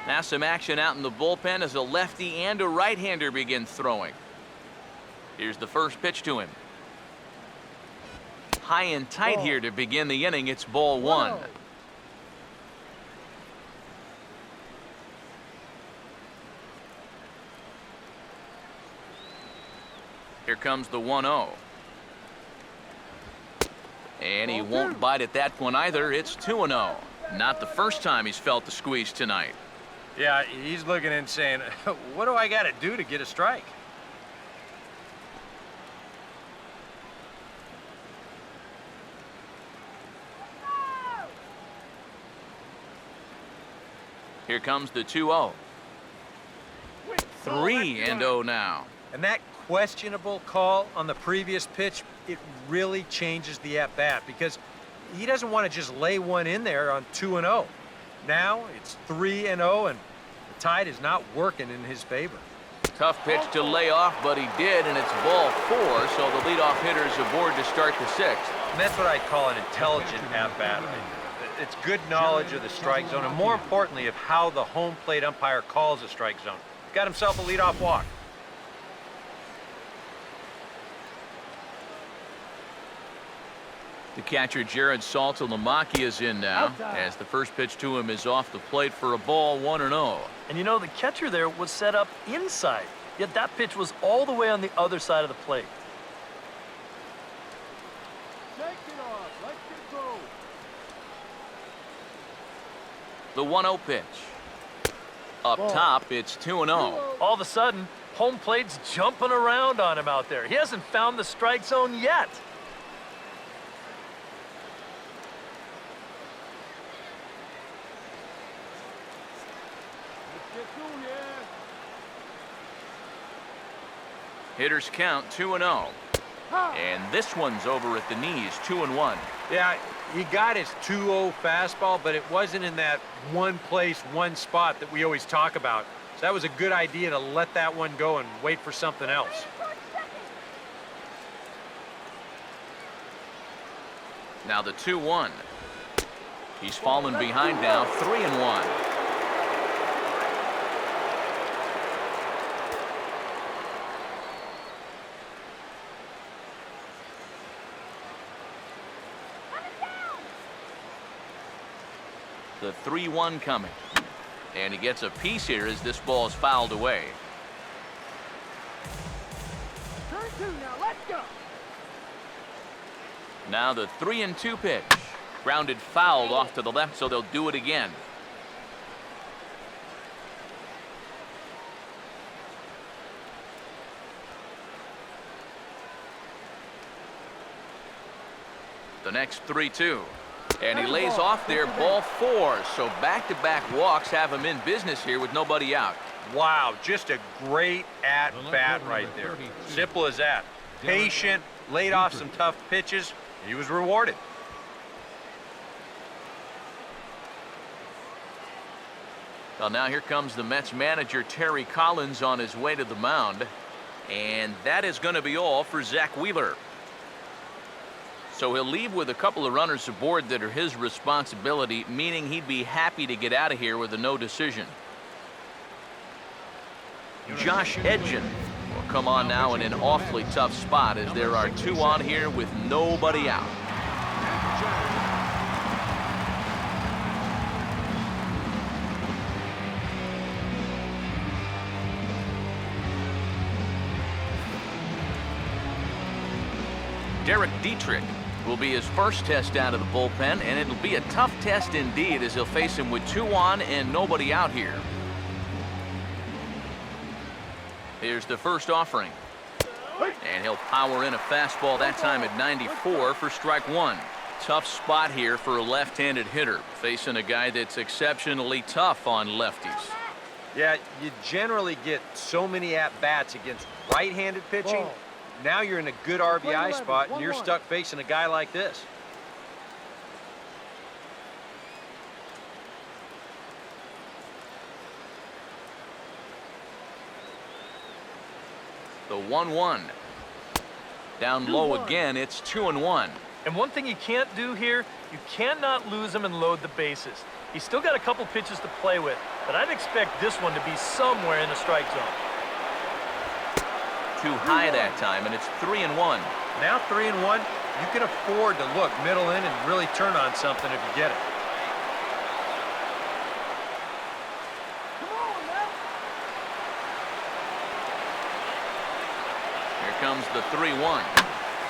Now some action out in the bullpen as a lefty and a right-hander begin throwing. Here's the first pitch to him. High and tight here to begin the inning. It's ball 1. Here comes the 1-0. And he won't bite at that one either. It's 2-0. Not the first time he's felt the squeeze tonight. Yeah, he's looking and saying, what do I got to do to get a strike? Here comes the 2-0. 3-0 now. And that questionable call on the previous pitch, it really changes the at-bat because he doesn't want to just lay one in there on 2-0. Now it's 3-0, and the tide is not working in his favor. Tough pitch to lay off, but he did, and it's ball 4, so the leadoff hitter is aboard to start the 6th. And that's what I'd call an intelligent at-bat. It's good knowledge of the strike zone, and more importantly, of how the home plate umpire calls a strike zone. Got himself a leadoff walk. The catcher, Jared Saltalamacchia, is in now, as the first pitch to him is off the plate for a ball 1-0. And you know, the catcher there was set up inside, yet that pitch was all the way on the other side of the plate. Take it off. Let's get The go. 1-0 pitch. Up top, it's 2-0. All of a sudden, home plate's jumping around on him out there. He hasn't found the strike zone yet. Hitters count 2-0. And this one's over at the knees, 2-1. Yeah, he got his 2-0 fastball, but it wasn't in that one place, one spot that we always talk about. So that was a good idea to let that one go and wait for something else. Now the 2-1. He's fallen behind now, 3-1. The 3-1 coming. And he gets a piece here as this ball is fouled away. Turn 2 now. Let's go. Now the 3-2 pitch. Grounded fouled off to the left, so they'll do it again. The next 3-2. And he lays off there, ball 4. So back-to-back walks have him in business here with nobody out. Wow, just a great at-bat right there. Simple as that. Patient, laid off some tough pitches. He was rewarded. Well, now here comes the Mets manager, Terry Collins, on his way to the mound. And that is going to be all for Zach Wheeler. So he'll leave with a couple of runners aboard that are his responsibility, meaning he'd be happy to get out of here with a no decision. Josh Edgin will come on now in an awfully tough spot as there are 2 on here with nobody out. Derek Dietrich will be his first test out of the bullpen, and it'll be a tough test indeed as he'll face him with 2 on and nobody out here. Here's the first offering. And he'll power in a fastball that time at 94 for strike 1. Tough spot here for a left-handed hitter, facing a guy that's exceptionally tough on lefties. Yeah, you generally get so many at-bats against right-handed pitching. Now you're in a good RBI spot, and you're stuck facing a guy like this. The 1-1. Down low again, it's 2-1. And one thing you can't do here, you cannot lose him and load the bases. He's still got a couple pitches to play with, but I'd expect this one to be somewhere in the strike zone. Too high that time, and it's 3-1. Now 3-1, you can afford to look middle in and really turn on something if you get it. Here comes the 3-1.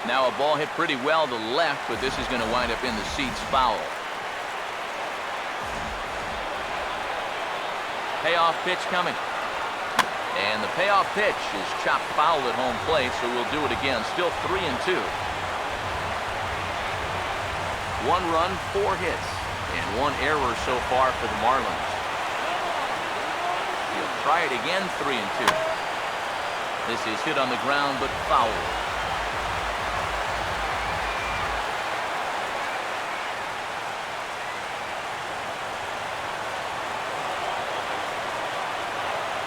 Now a ball hit pretty well to left, but this is going to wind up in the seats foul. Payoff pitch coming. And the payoff pitch is chopped foul at home plate, so we'll do it again. Still 3-2. 1 run, 4 hits, and 1 error so far for the Marlins. He'll try it again, 3-2. This is hit on the ground, but foul.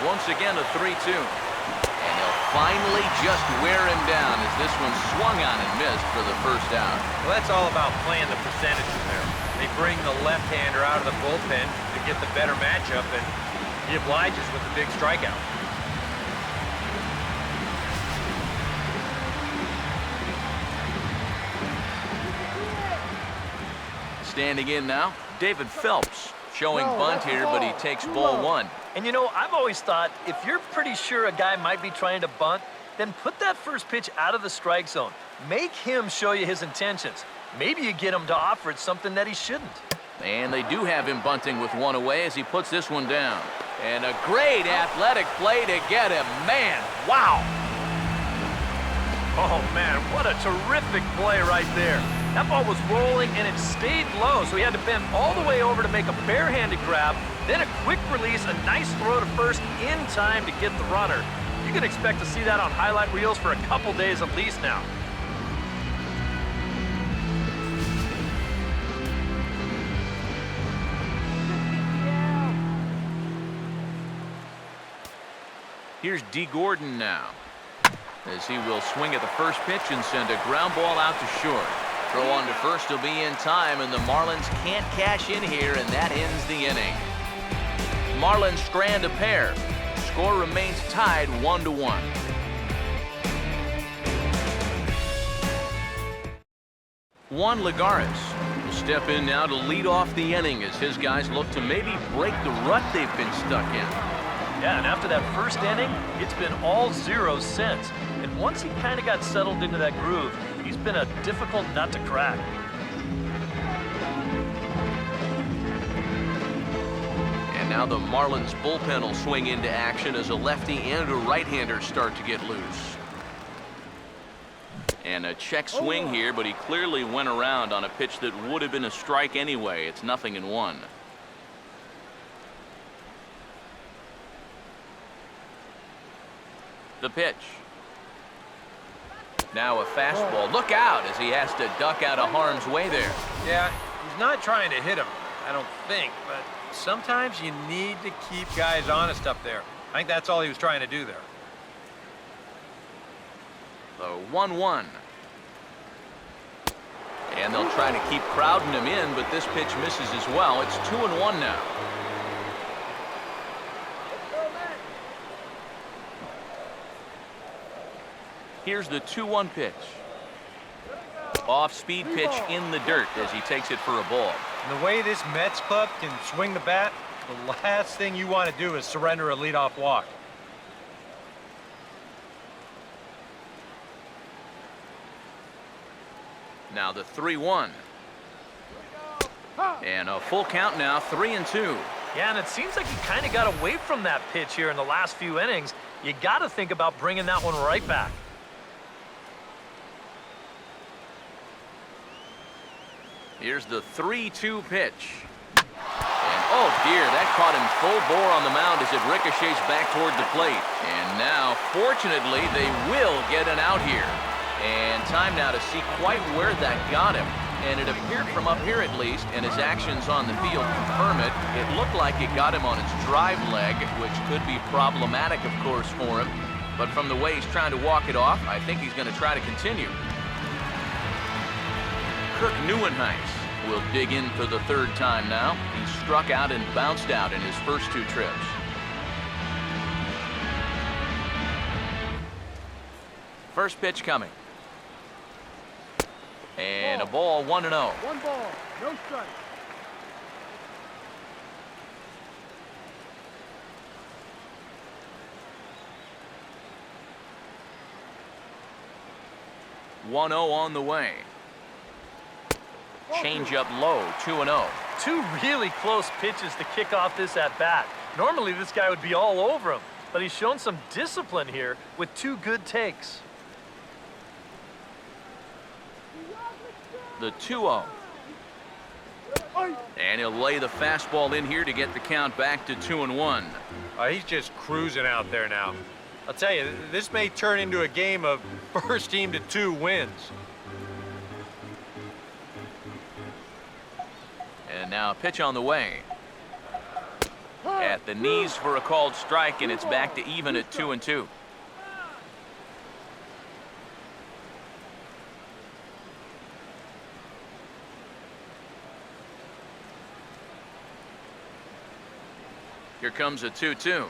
Once again, a 3-2. And they'll finally just wear him down as this one swung on and missed for the first out. Well, that's all about playing the percentages there. They bring the left-hander out of the bullpen to get the better matchup, and he obliges with the big strikeout. Standing in now, David Phelps. Showing bunt here, but he takes ball 1. And you know, I've always thought if you're pretty sure a guy might be trying to bunt, then put that first pitch out of the strike zone. Make him show you his intentions. Maybe you get him to offer it something that he shouldn't. And they do have him bunting with 1 away as he puts this one down. And a great athletic play to get him. Man, wow. Oh, man, what a terrific play right there. That ball was rolling, and it stayed low, so he had to bend all the way over to make a barehanded grab, then a quick release, a nice throw to first in time to get the runner. You can expect to see that on highlight reels for a couple days at least now. Here's D. Gordon now, as he will swing at the first pitch and send a ground ball out to short. Throw on to first will be in time, and the Marlins can't cash in here, and that ends the inning. Marlins strand a pair. Score remains tied 1-1. Juan Lagares will step in now to lead off the inning as his guys look to maybe break the rut they've been stuck in. Yeah, and after that first inning, it's been all zeros since. And once he kind of got settled into that groove, he's been a difficult nut to crack. And now the Marlins bullpen will swing into action as a lefty and a right-hander start to get loose. And a check swing here, but he clearly went around on a pitch that would have been a strike anyway. It's 0-1. The pitch. Now a fastball. Look out as he has to duck out of harm's way there. Yeah, he's not trying to hit him, I don't think, but sometimes you need to keep guys honest up there. I think that's all he was trying to do there. The 1-1. And they'll try to keep crowding him in, but this pitch misses as well. It's 2-1 now. Here's the 2-1 pitch. Off-speed pitch in the dirt as he takes it for a ball. And the way this Mets club can swing the bat, the last thing you want to do is surrender a leadoff walk. 3-1. And a full count now, 3-2. Yeah, and it seems like he kind of got away from that pitch here in the last few innings. You got to think about bringing that one right back. Here's the 3-2 pitch. And oh dear, that caught him full bore on the mound as it ricochets back toward the plate. And now, fortunately, they will get an out here. And time now to see quite where that got him. And it appeared from up here at least, and his actions on the field confirm it. It looked like it got him on his drive leg, which could be problematic, of course, for him. But from the way he's trying to walk it off, I think he's going to try to continue. Kirk Neuenhuis will dig in for the third time now. He struck out and bounced out in his first 2 trips. First pitch coming. And a ball, 1-0. 1 ball, no strike. On the way. Change up low, 2-0. 2 really close pitches to kick off this at-bat. Normally this guy would be all over him, but he's shown some discipline here with 2 good takes. The 2-0. And he'll lay the fastball in here to get the count back to 2-1. He's just cruising out there now. I'll tell you, this may turn into a game of first team to 2 wins. And now a pitch on the way. At the knees for a called strike, and it's back to even at 2-2. Here comes a 2-2.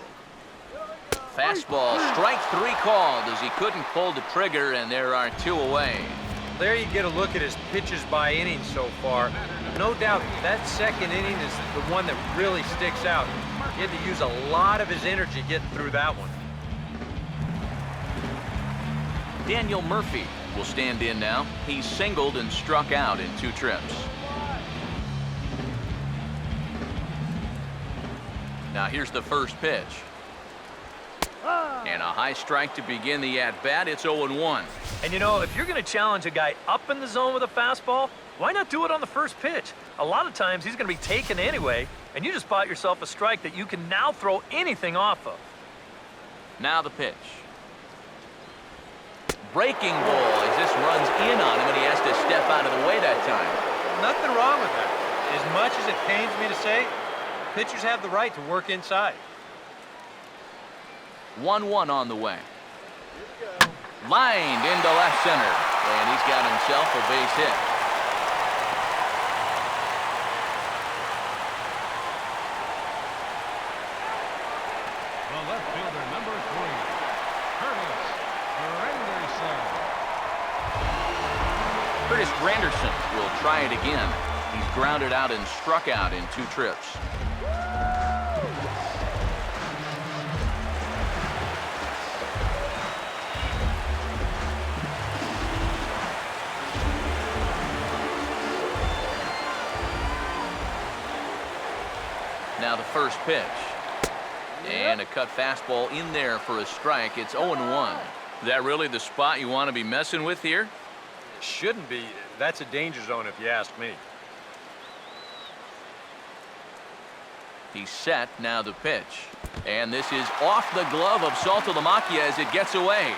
Fastball, strike 3 called as he couldn't pull the trigger, and there are 2 away. There you get a look at his pitches by inning so far. No doubt that second inning is the one that really sticks out. He had to use a lot of his energy getting through that one. Daniel Murphy will stand in now. He's singled and struck out in 2 trips. Now here's the first pitch. And a high strike to begin the at-bat. It's 0-1. And you know, if you're going to challenge a guy up in the zone with a fastball, why not do it on the first pitch? A lot of times he's going to be taken anyway, and you just bought yourself a strike that you can now throw anything off of. Now the pitch. Breaking ball as this runs in on him, and he has to step out of the way that time. Nothing wrong with that. As much as it pains me to say, pitchers have the right to work inside. 1-1 on the way. Lined into left center, and he's got himself a base hit. The left fielder, number 3, Curtis Granderson. Curtis Granderson will try it again. He's grounded out and struck out in 2 trips. Now the first pitch. And a cut fastball in there for a strike. It's 0-1. Is that really the spot you want to be messing with here? Shouldn't be. That's a danger zone if you ask me. He's set. Now the pitch. And this is off the glove of Saltalamacchia as it gets away.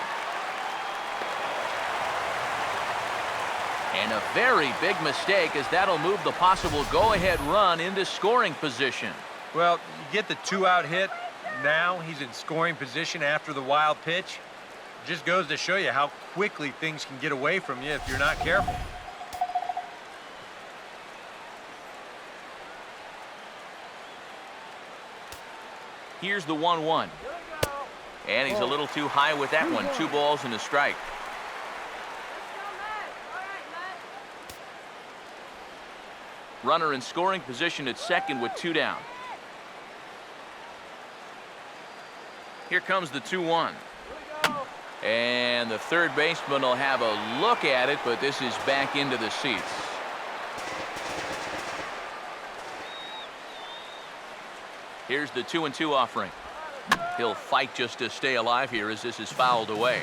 And a very big mistake, as that'll move the possible go-ahead run into scoring position. Well, you get the 2-out hit. Now he's in scoring position after the wild pitch. Just goes to show you how quickly things can get away from you if you're not careful. Here's the 1-1. And he's a little too high with that one. 2 balls and a strike. Runner in scoring position at second with 2 down. Here comes the 2-1. And the third baseman will have a look at it, but this is back into the seats. Here's the 2-2 offering. He'll fight just to stay alive here as this is fouled away.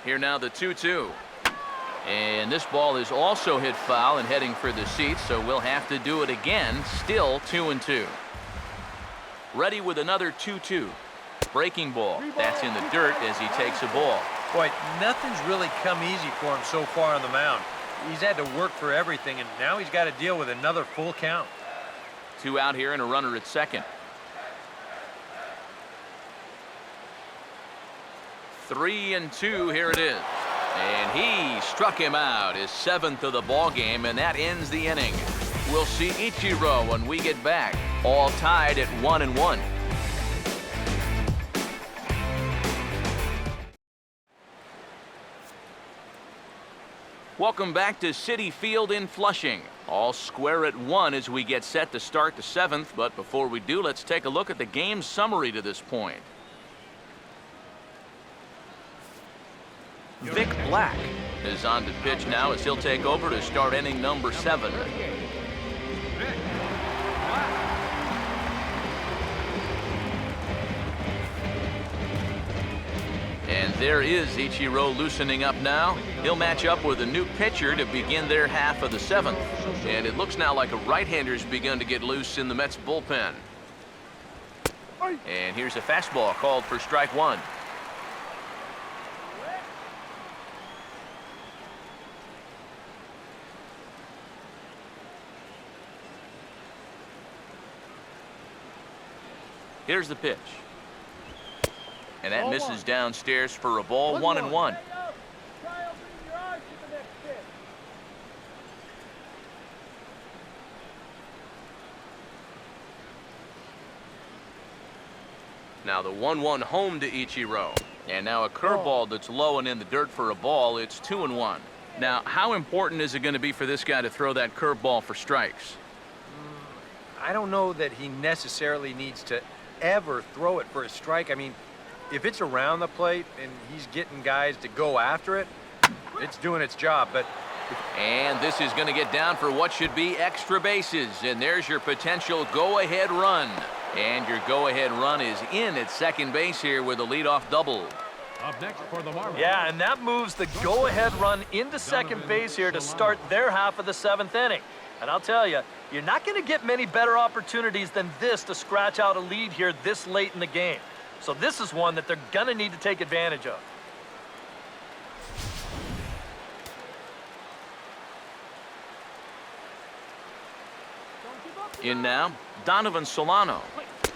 Here now the 2-2. And this ball is also hit foul and heading for the seats, so we'll have to do it again. Still 2-2. Ready with another 2-2. Breaking ball. That's in the dirt as he takes a ball. Boy, nothing's really come easy for him so far on the mound. He's had to work for everything, and now he's got to deal with another full count. 2 out here and a runner at second. 3-2, here it is. And he struck him out, his 7th of the ball game, and that ends the inning. We'll see Ichiro when we get back, all tied at 1-1. Welcome back to Citi Field in Flushing. All square at 1 as we get set to start the 7th, but before we do, let's take a look at the game summary to this point. Vic Black is on to pitch now as he'll take over to start inning number 7. And there is Ichiro loosening up now. He'll match up with a new pitcher to begin their half of the 7th. And it looks now like a right-hander's begun to get loose in the Mets bullpen. And here's a fastball called for strike 1. Here's the pitch. And that misses downstairs for a ball. 1-1. Now the 1-1 home to Ichiro. And now a curveball that's low and in the dirt for a ball. It's 2-1. Now, how important is it going to be for this guy to throw that curveball for strikes? I don't know that he necessarily needs to ever throw it for a strike. I mean, if it's around the plate and he's getting guys to go after it, it's doing its job. But and this is going to get down for what should be extra bases. And there's your potential go-ahead run. And your go-ahead run is in at second base here with a leadoff double. Up next for the Marlins. Yeah, and that moves the go-ahead run into second base here to start their half of the 7th inning. And I'll tell you, you're not going to get many better opportunities than this to scratch out a lead here this late in the game. So this is one that they're going to need to take advantage of. In now, Donovan Solano.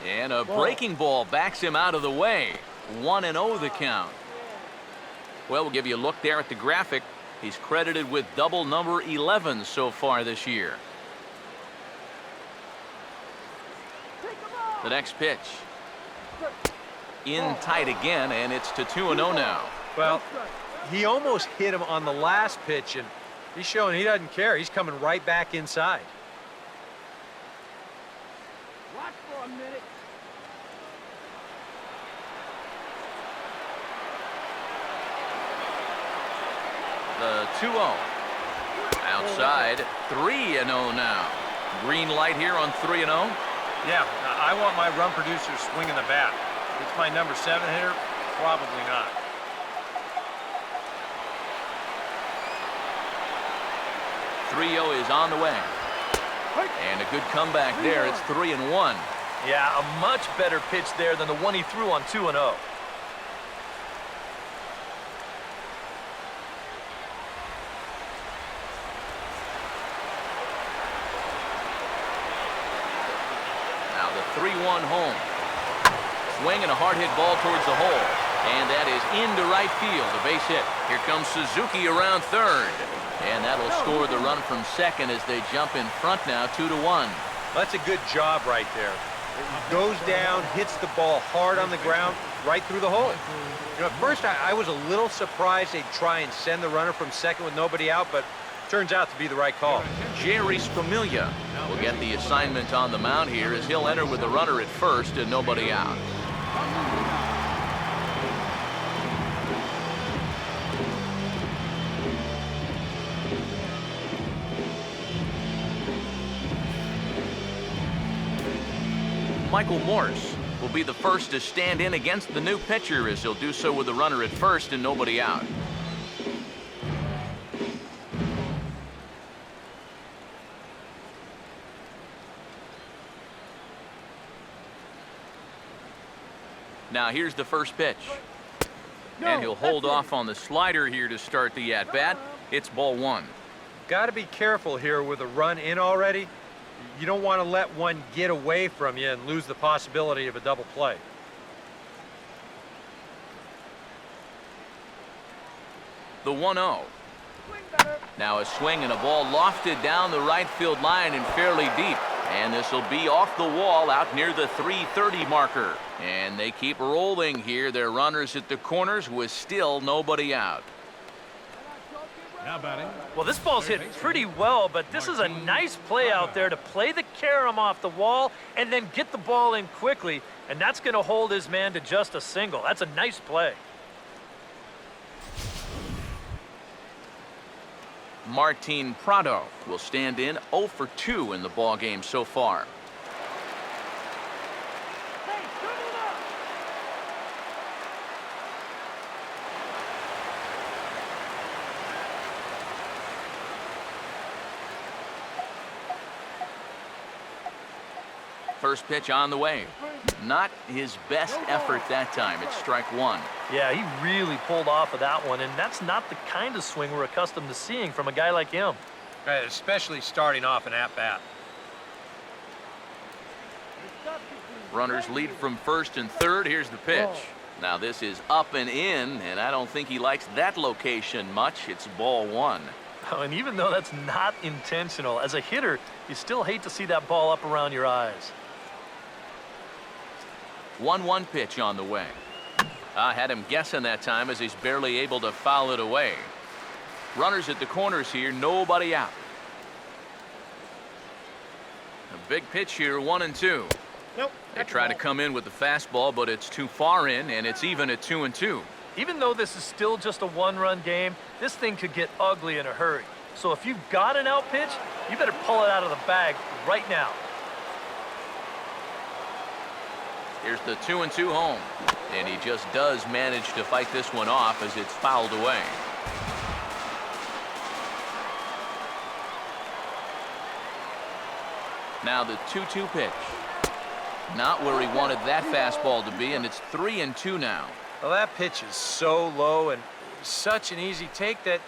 And a breaking ball backs him out of the way. 1-0 the count. Well, we'll give you a look there at the graphic. He's credited with double number 11 so far this year. The next pitch. In tight again, and it's to 2-0 now. well, he almost hit him on the last pitch, and he's showing he doesn't care. He's coming right back inside. Watch for a minute. The 2-0. Outside, 3-0 now. Green light here on 3-0. Yeah, I want my run producer swinging the bat. If it's my number 7 hitter, probably not. Is on the way. And a good comeback there. It's 3-1. Yeah, a much better pitch there than the one he threw on 2-0. Now the 3-1 home. Swing and a hard hit ball towards the hole. And that is into right field. A base hit. Here comes Suzuki around third. And that'll score the run from second as they jump in front now 2-1. That's a good job right there. He goes down, hits the ball hard on the ground, right through the hole. You know, at first I was a little surprised they'd try and send the runner from second with nobody out, but turns out to be the right call. Jerry Spamiglia will get the assignment on the mound here as he'll enter with a runner at first and nobody out. Michael Morse will be the first to stand in against the new pitcher as he'll do so with a runner at first and nobody out. Now here's the first pitch. And he'll hold off on the slider here to start the at-bat. It's ball one. Got to be careful here with a run in already. You don't want to let one get away from you and lose the possibility of a double play. The 1-0. Now a swing and a ball lofted down the right field line and fairly deep. And this will be off the wall out near the 330 marker. And they keep rolling here. Their runners at the corners with still nobody out. Now batting. Well, this ball's hit pretty well, but this is a nice play out there to play the carom off the wall and then get the ball in quickly. And that's going to hold his man to just a single. That's a nice play. Martin Prado will stand in 0 for 2 in the ball game so far. First pitch on the way. Not his best effort that time. It's strike one. Yeah, he really pulled off of that one, and that's not the kind of swing we're accustomed to seeing from a guy like him. Right, especially starting off an at-bat. Runners lead from first and third. Here's the pitch. Now this is up and in, and I don't think he likes that location much. It's ball one. Oh, and even though that's not intentional, as a hitter, you still hate to see that ball up around your eyes. 1-1 pitch on the way. I had him guessing that time as he's barely able to foul it away. Runners at the corners here, nobody out. A big pitch here, 1-2. Nope. They try to come in with the fastball, but it's too far in, and it's even at 2-2. Even though this is still just a one-run game, this thing could get ugly in a hurry. So if you've got an out pitch, you better pull it out of the bag right now. Here's the 2-2 home. And he just does manage to fight this one off as it's fouled away. Now the 2-2 pitch. Not where he wanted that fastball to be, and it's 3-2 now. Well, that pitch is so low and such an easy take that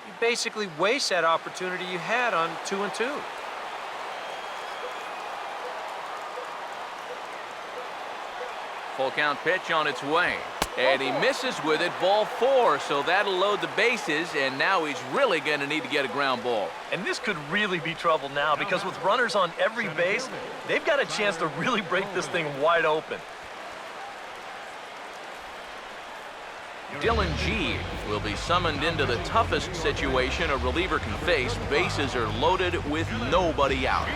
you basically waste that opportunity you had on 2-2. Full count pitch on its way. And he misses with it, ball 4, so that'll load the bases, and now he's really going to need to get a ground ball. And this could really be trouble now because with runners on every base, they've got a chance to really break this thing wide open. Dylan G will be summoned into the toughest situation a reliever can face. Bases are loaded with nobody out.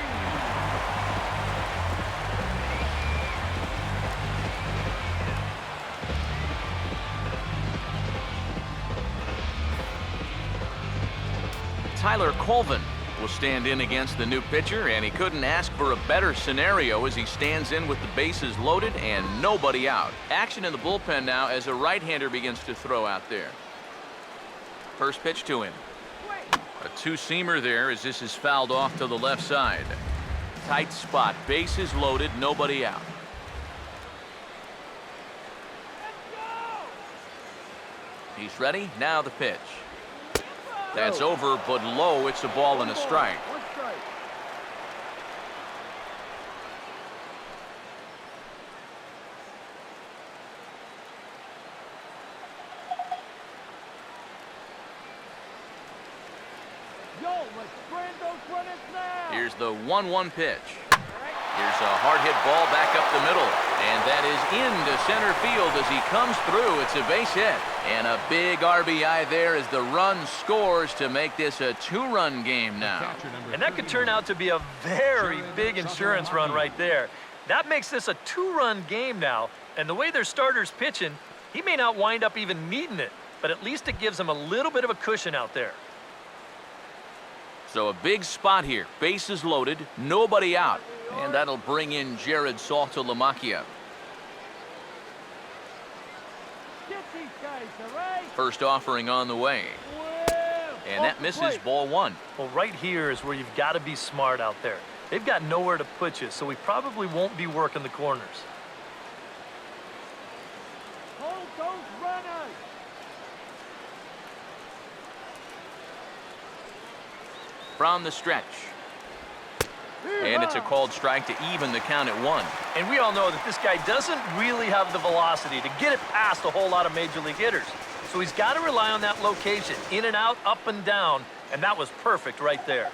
Tyler Colvin will stand in against the new pitcher, and he couldn't ask for a better scenario as he stands in with the bases loaded and nobody out. Action in the bullpen now as a right-hander begins to throw out there. First pitch to him. A two-seamer there as this is fouled off to the left side. Tight spot, bases loaded, nobody out. He's ready, now the pitch. That's over, but low. It's a ball and a strike. One strike. Yo, let's brand those runners now. Here's the 1-1 pitch. Here's a hard hit ball back up the middle. And that is into center field as he comes through. It's a base hit. And a big RBI there as the run scores to make this a 2-run game now. And that could turn out to be a very big insurance run right there. That makes this a 2-run game now. And the way their starter's pitching, he may not wind up even needing it. But at least it gives him a little bit of a cushion out there. So a big spot here. Bases loaded, nobody out. And that'll bring in Jared Saltalamacchia. Get these guys, all right? First offering on the way. And that misses, ball 1. Well, right here is where you've got to be smart out there. They've got nowhere to put you, so we probably won't be working the corners. Hold those runners. From the stretch. And it's a called strike to even the count at 1. And we all know that this guy doesn't really have the velocity to get it past a whole lot of major league hitters. So he's got to rely on that location, in and out, up and down, and that was perfect right there.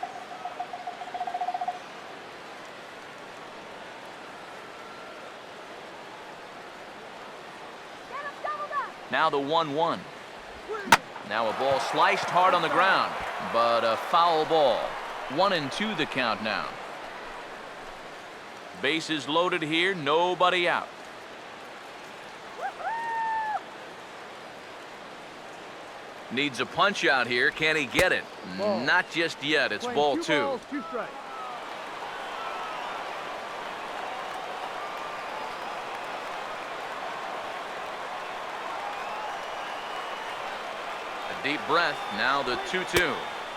Now the 1-1. Now a ball sliced hard on the ground, but a foul ball. 1-2 the count now. Bases loaded here, nobody out. Needs a punch out here. Can he get it? Ball. Not just yet. It's ball 2. Balls, 2 strikes. A deep breath. Now the 2-2.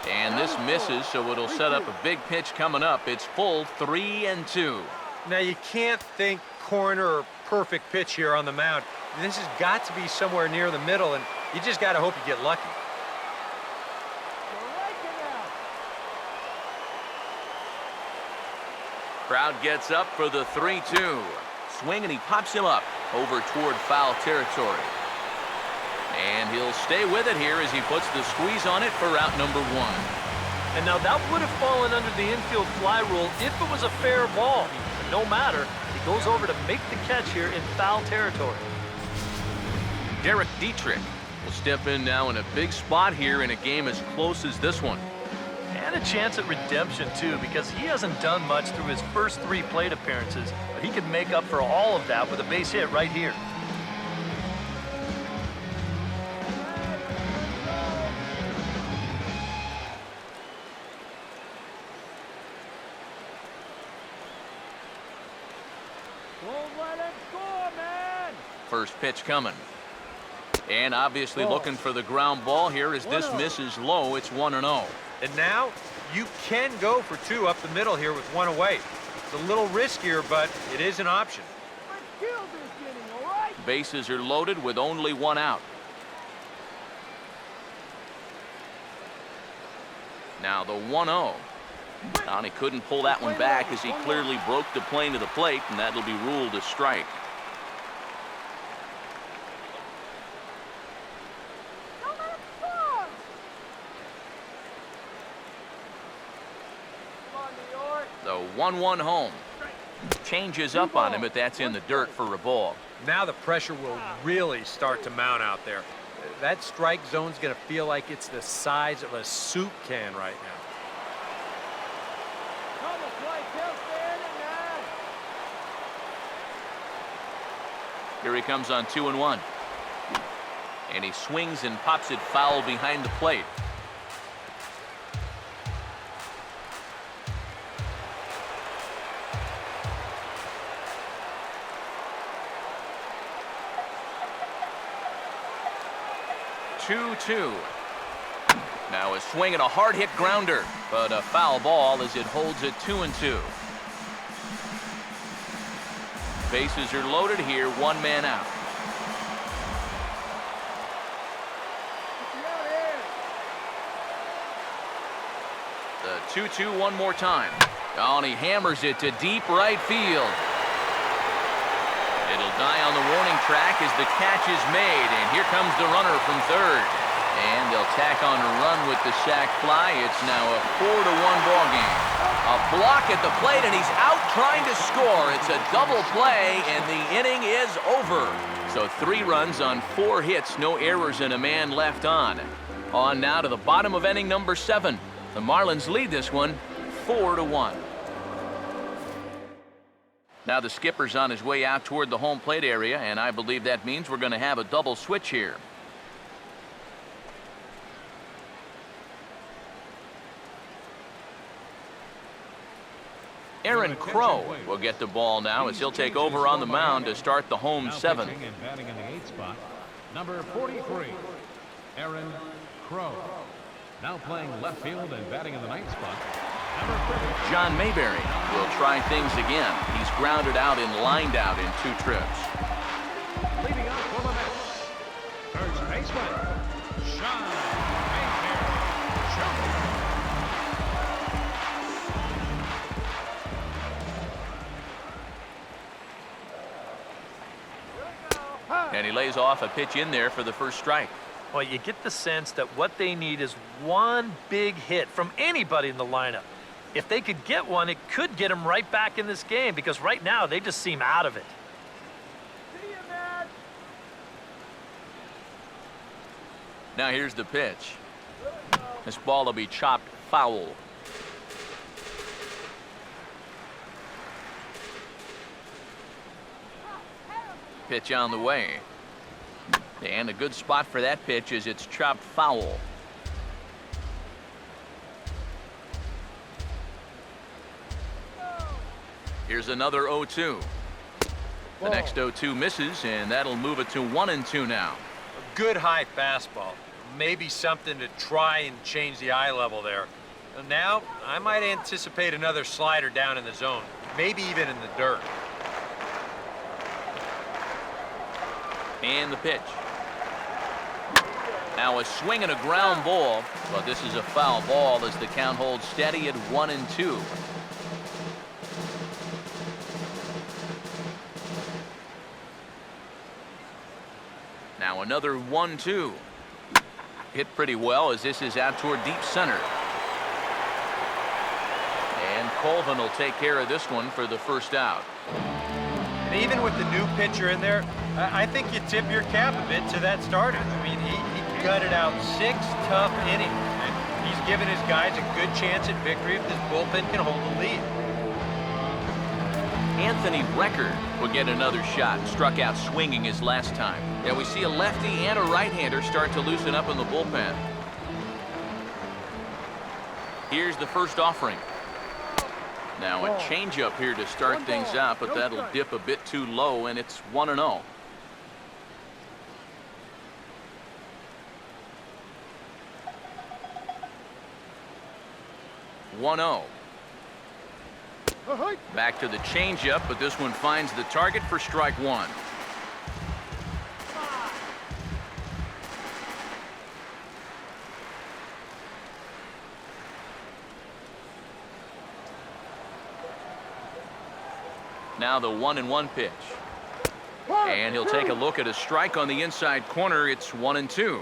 And this misses, so it'll set up a big pitch coming up. It's full 3-2. Now, you can't think corner or perfect pitch here on the mound. This has got to be somewhere near the middle, and you just got to hope you get lucky. Crowd gets up for the 3-2. Swing, and he pops him up over toward foul territory. And he'll stay with it here as he puts the squeeze on it for out number 1. And now that would have fallen under the infield fly rule if it was a fair ball. But no matter, he goes over to make the catch here in foul territory. Derek Dietrich will step in now in a big spot here in a game as close as this one. And a chance at redemption, too, because he hasn't done much through his first 3 plate appearances. But he can make up for all of that with a base hit right here. Don't let him score, man. First pitch coming. And obviously looking for the ground ball here as this misses low. It's 1-0. And now you can go for 2 up the middle here with 1 away. It's a little riskier, but it is an option. Let's kill this inning, all right? Bases are loaded with only 1 out. Now the 1-0. And he couldn't pull that one back as he clearly broke the plane to the plate, and that'll be ruled a strike. Don't let him score. Come on, New York. The 1-1 home. Changes up on him, but that's in the dirt for a ball. Now the pressure will really start to mount out there. That strike zone's going to feel like it's the size of a soup can right now. Here he comes on 2-1. And he swings and pops it foul behind the plate. Two. Now a swing and a hard hit grounder, but a foul ball as it holds it 2-2. Bases are loaded here, 1 man out. The 2-2 one more time. Oh, and he hammers it to deep right field. It'll die on the warning track as the catch is made, and here comes the runner from third. And they'll tack on a run with the sac fly. It's now a 4-1 ball game. A block at the plate, and he's out trying to score. It's a double play, and the inning is over. So 3 runs on 4 hits, no errors, and a man left on. On now to the bottom of inning number 7. The Marlins lead this one 4-1. Now the skipper's on his way out toward the home plate area, and I believe that means we're going to have a double switch here. Aaron Crow will get the ball now as he'll take over on the mound to start the home 7th. And batting in the 8th spot, number 43, Aaron Crow. Now playing left field and batting in the 9th spot, number 30. John Mayberry will try things again. He's grounded out and lined out in 2 trips. Leading off for the Mets, first baseman, John Mayberry Jr. And he lays off a pitch in there for the first strike. Well, you get the sense that what they need is one big hit from anybody in the lineup. If they could get one, it could get them right back in this game, because right now they just seem out of it. See you, man. Now here's the pitch. This ball will be chopped foul. Pitch on the way. And a good spot for that pitch is it's chopped foul. Here's another 0-2. The next 0-2 misses, and that'll move it to 1-2 now. A good high fastball. Maybe something to try and change the eye level there. And now, I might anticipate another slider down in the zone. Maybe even in the dirt. And the pitch. Now a swing and a ground ball, but this is a foul ball as the count holds steady at 1-2. Now another 1-2. Hit pretty well as this is out toward deep center. And Colvin will take care of this one for the first out. And even with the new pitcher in there, I think you tip your cap a bit to that starter. I mean, he gutted out 6 tough innings, and he's given his guys a good chance at victory if this bullpen can hold the lead. Anthony Record will get another shot. Struck out swinging his last time. Yeah, we see a lefty and a right-hander start to loosen up in the bullpen. Here's the first offering. Now a changeup here to start things out, but that'll dip a bit too low, and it's 1-0. Back to the changeup, but this one finds the target for strike 1. Now the 1-1 pitch. And he'll take a look at a strike on the inside corner. It's 1-2.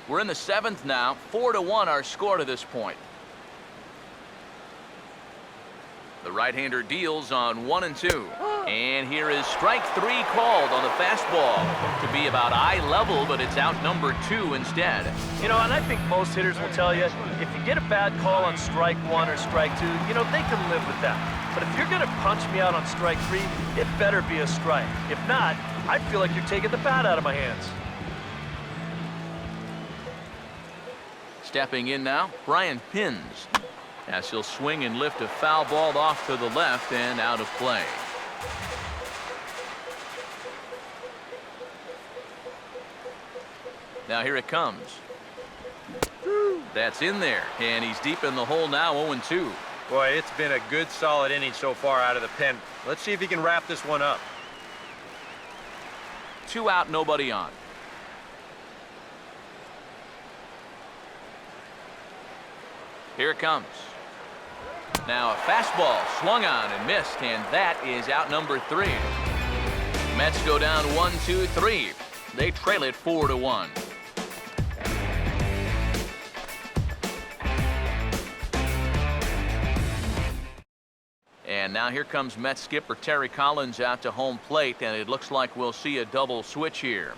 We're in the 7th now. 4-1 our score to this point. The right-hander deals on 1-2. And here is strike 3 called on the fastball. To be about eye level, but it's out number 2 instead. You know, and I think most hitters will tell you, if you get a bad call on strike 1 or strike 2, you know, they can live with that. But if you're going to punch me out on strike 3, it better be a strike. If not, I feel like you're taking the bat out of my hands. Stepping in now, Brian Pins, as he'll swing and lift a foul ball off to the left and out of play. Now here it comes. That's in there, and he's deep in the hole now, 0-2. Boy, it's been a good, solid inning so far out of the pen. Let's see if he can wrap this one up. 2 out, nobody on. Here it comes. Now a fastball swung on and missed, and that is out number 3. Mets go down 1-2-3. They trail it 4-1. And now here comes Mets skipper Terry Collins out to home plate, and it looks like we'll see a double switch here.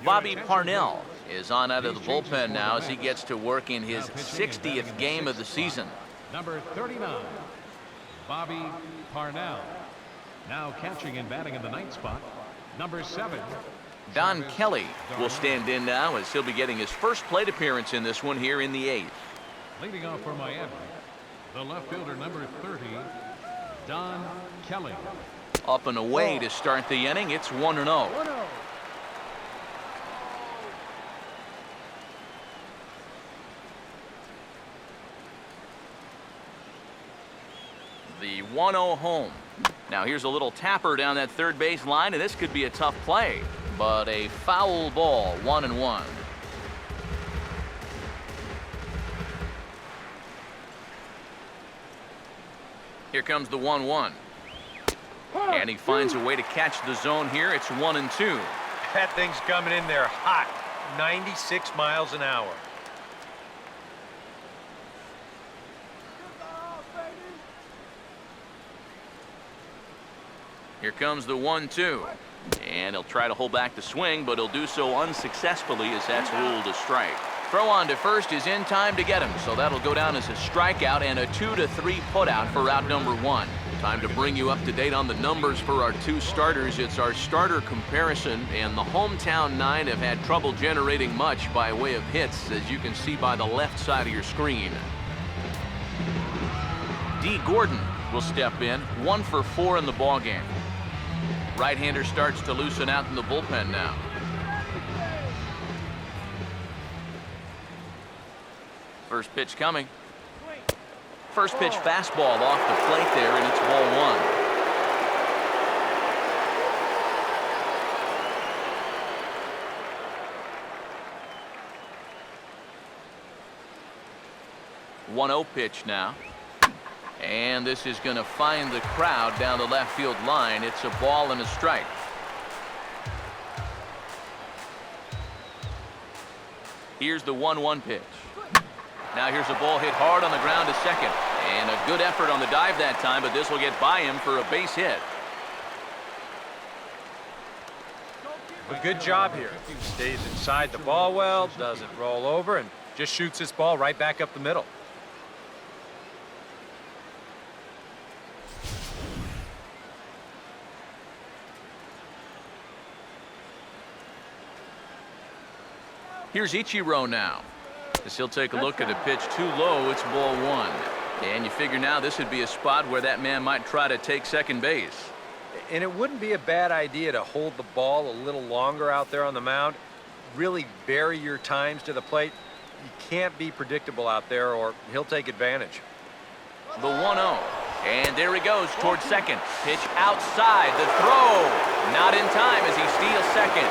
Bobby Parnell is on out of the bullpen now as he gets to work in his 60th game of the season. Number 39, Bobby Parnell. Now catching and batting in the ninth spot, number 7. Don Kelly will stand in now as he'll be getting his first plate appearance in this one here in the 8th. Leading off for Miami, the left fielder, number 30, Don Kelly. Up and away to start the inning. It's 1-0. 1-0. The 1-0 home. Now here's a little tapper down that third base line, and this could be a tough play, but a foul ball, 1-1. Here comes the 1-1. And he finds a way to catch the zone here. It's 1-2. That thing's coming in there hot, 96 miles an hour. Here comes the 1-2. And he'll try to hold back the swing, but he'll do so unsuccessfully as that's ruled a strike. Throw on to first is in time to get him, so that'll go down as a strikeout and a 2-3 putout for out number 1. Time to bring you up to date on the numbers for our 2 starters. It's our starter comparison, and the hometown 9 have had trouble generating much by way of hits, as you can see by the left side of your screen. D. Gordon will step in, 1 for 4 in the ballgame. Right-hander starts to loosen out in the bullpen now. First pitch coming. First pitch fastball off the plate there, and it's ball 1. 1-0 pitch now. And this is going to find the crowd down the left field line. It's a ball and a strike. Here's the 1-1 pitch. Now here's a ball hit hard on the ground to second. And a good effort on the dive that time, but this will get by him for a base hit. A good job here. Stays inside the ball well, doesn't roll over, and just shoots this ball right back up the middle. Here's Ichiro now. As he'll take a look at a pitch too low, it's ball 1. And you figure now this would be a spot where that man might try to take second base. And it wouldn't be a bad idea to hold the ball a little longer out there on the mound. Really vary your times to the plate. You can't be predictable out there or he'll take advantage. The 1-0. And there he goes towards second. Pitch outside. The throw. Not in time as he steals second.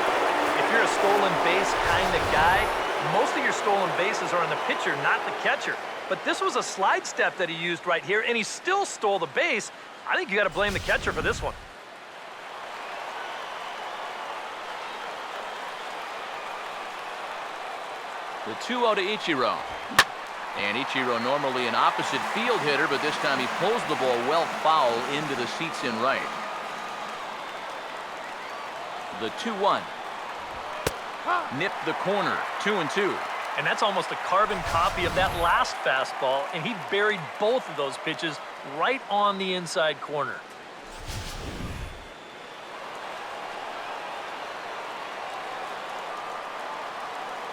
If you're a stolen base kind of guy, most of your stolen bases are on the pitcher, not the catcher. But this was a slide step that he used right here, and he still stole the base. I think you got to blame the catcher for this one. The 2-0 to Ichiro. And Ichiro normally an opposite field hitter, but this time he pulls the ball well foul into the seats in right. The 2-1. Nipped the corner, 2-2. And that's almost a carbon copy of that last fastball, and he buried both of those pitches right on the inside corner.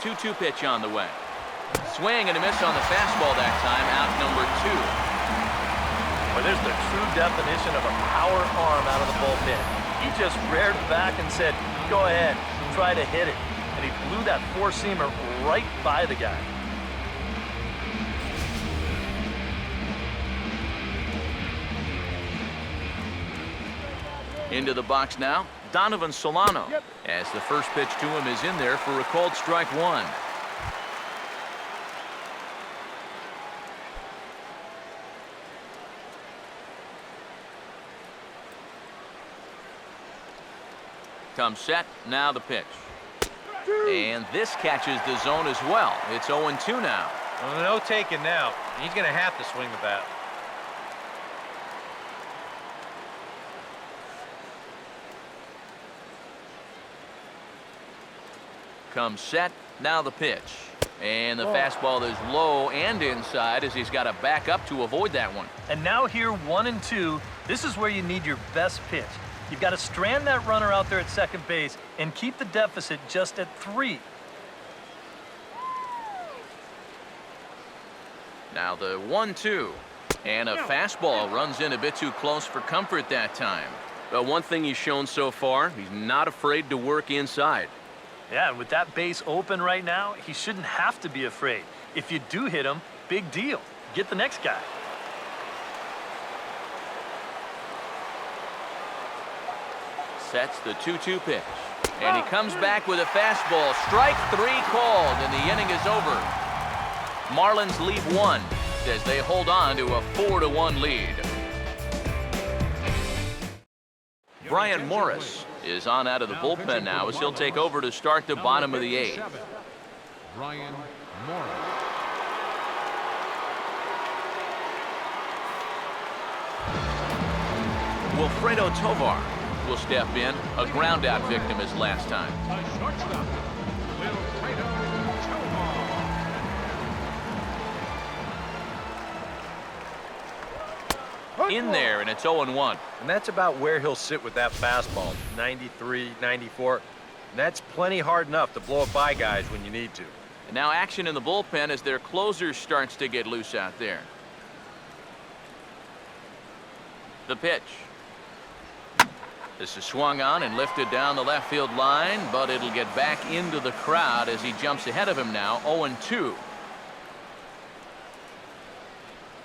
Two pitch on the way. Swing and a miss on the fastball that time, out number 2. Well, there's the true definition of a power arm out of the bullpen. He just reared back and said, go ahead, try to hit it. And he blew that four-seamer right by the guy. Into the box now, Donovan Solano. As the first pitch to him is in there for a called strike 1. Comes set, now the pitch. And this catches the zone as well. It's 0-2 now. Well, no taking now. He's going to have to swing the bat. Comes set. Now the pitch. And the fastball is low and inside as he's got to back up to avoid that one. And now here, 1-2, this is where you need your best pitch. You've got to strand that runner out there at second base and keep the deficit just at 3. Now the 1-2. And a fastball runs in a bit too close for comfort that time. But one thing he's shown so far, he's not afraid to work inside. Yeah, and with that base open right now, he shouldn't have to be afraid. If you do hit him, big deal. Get the next guy. Sets the 2-2 pitch. And he comes back with a fastball. Strike 3 called, and the inning is over. Marlins lead 1 as they hold on to a 4-1 lead. Brian Morris is on out of the bullpen now as he'll take over to start the bottom of the 8th. Brian Morris. Wilfredo Tovar will step in, a ground-out victim as last time. The shortstop, Wilfredo Tovar. In there, and it's 0-1. And that's about where he'll sit with that fastball, 93, 94. And that's plenty hard enough to blow it by guys when you need to. And now action in the bullpen as their closer starts to get loose out there. The pitch. This is swung on and lifted down the left field line, but it'll get back into the crowd as he jumps ahead of him now, 0-2.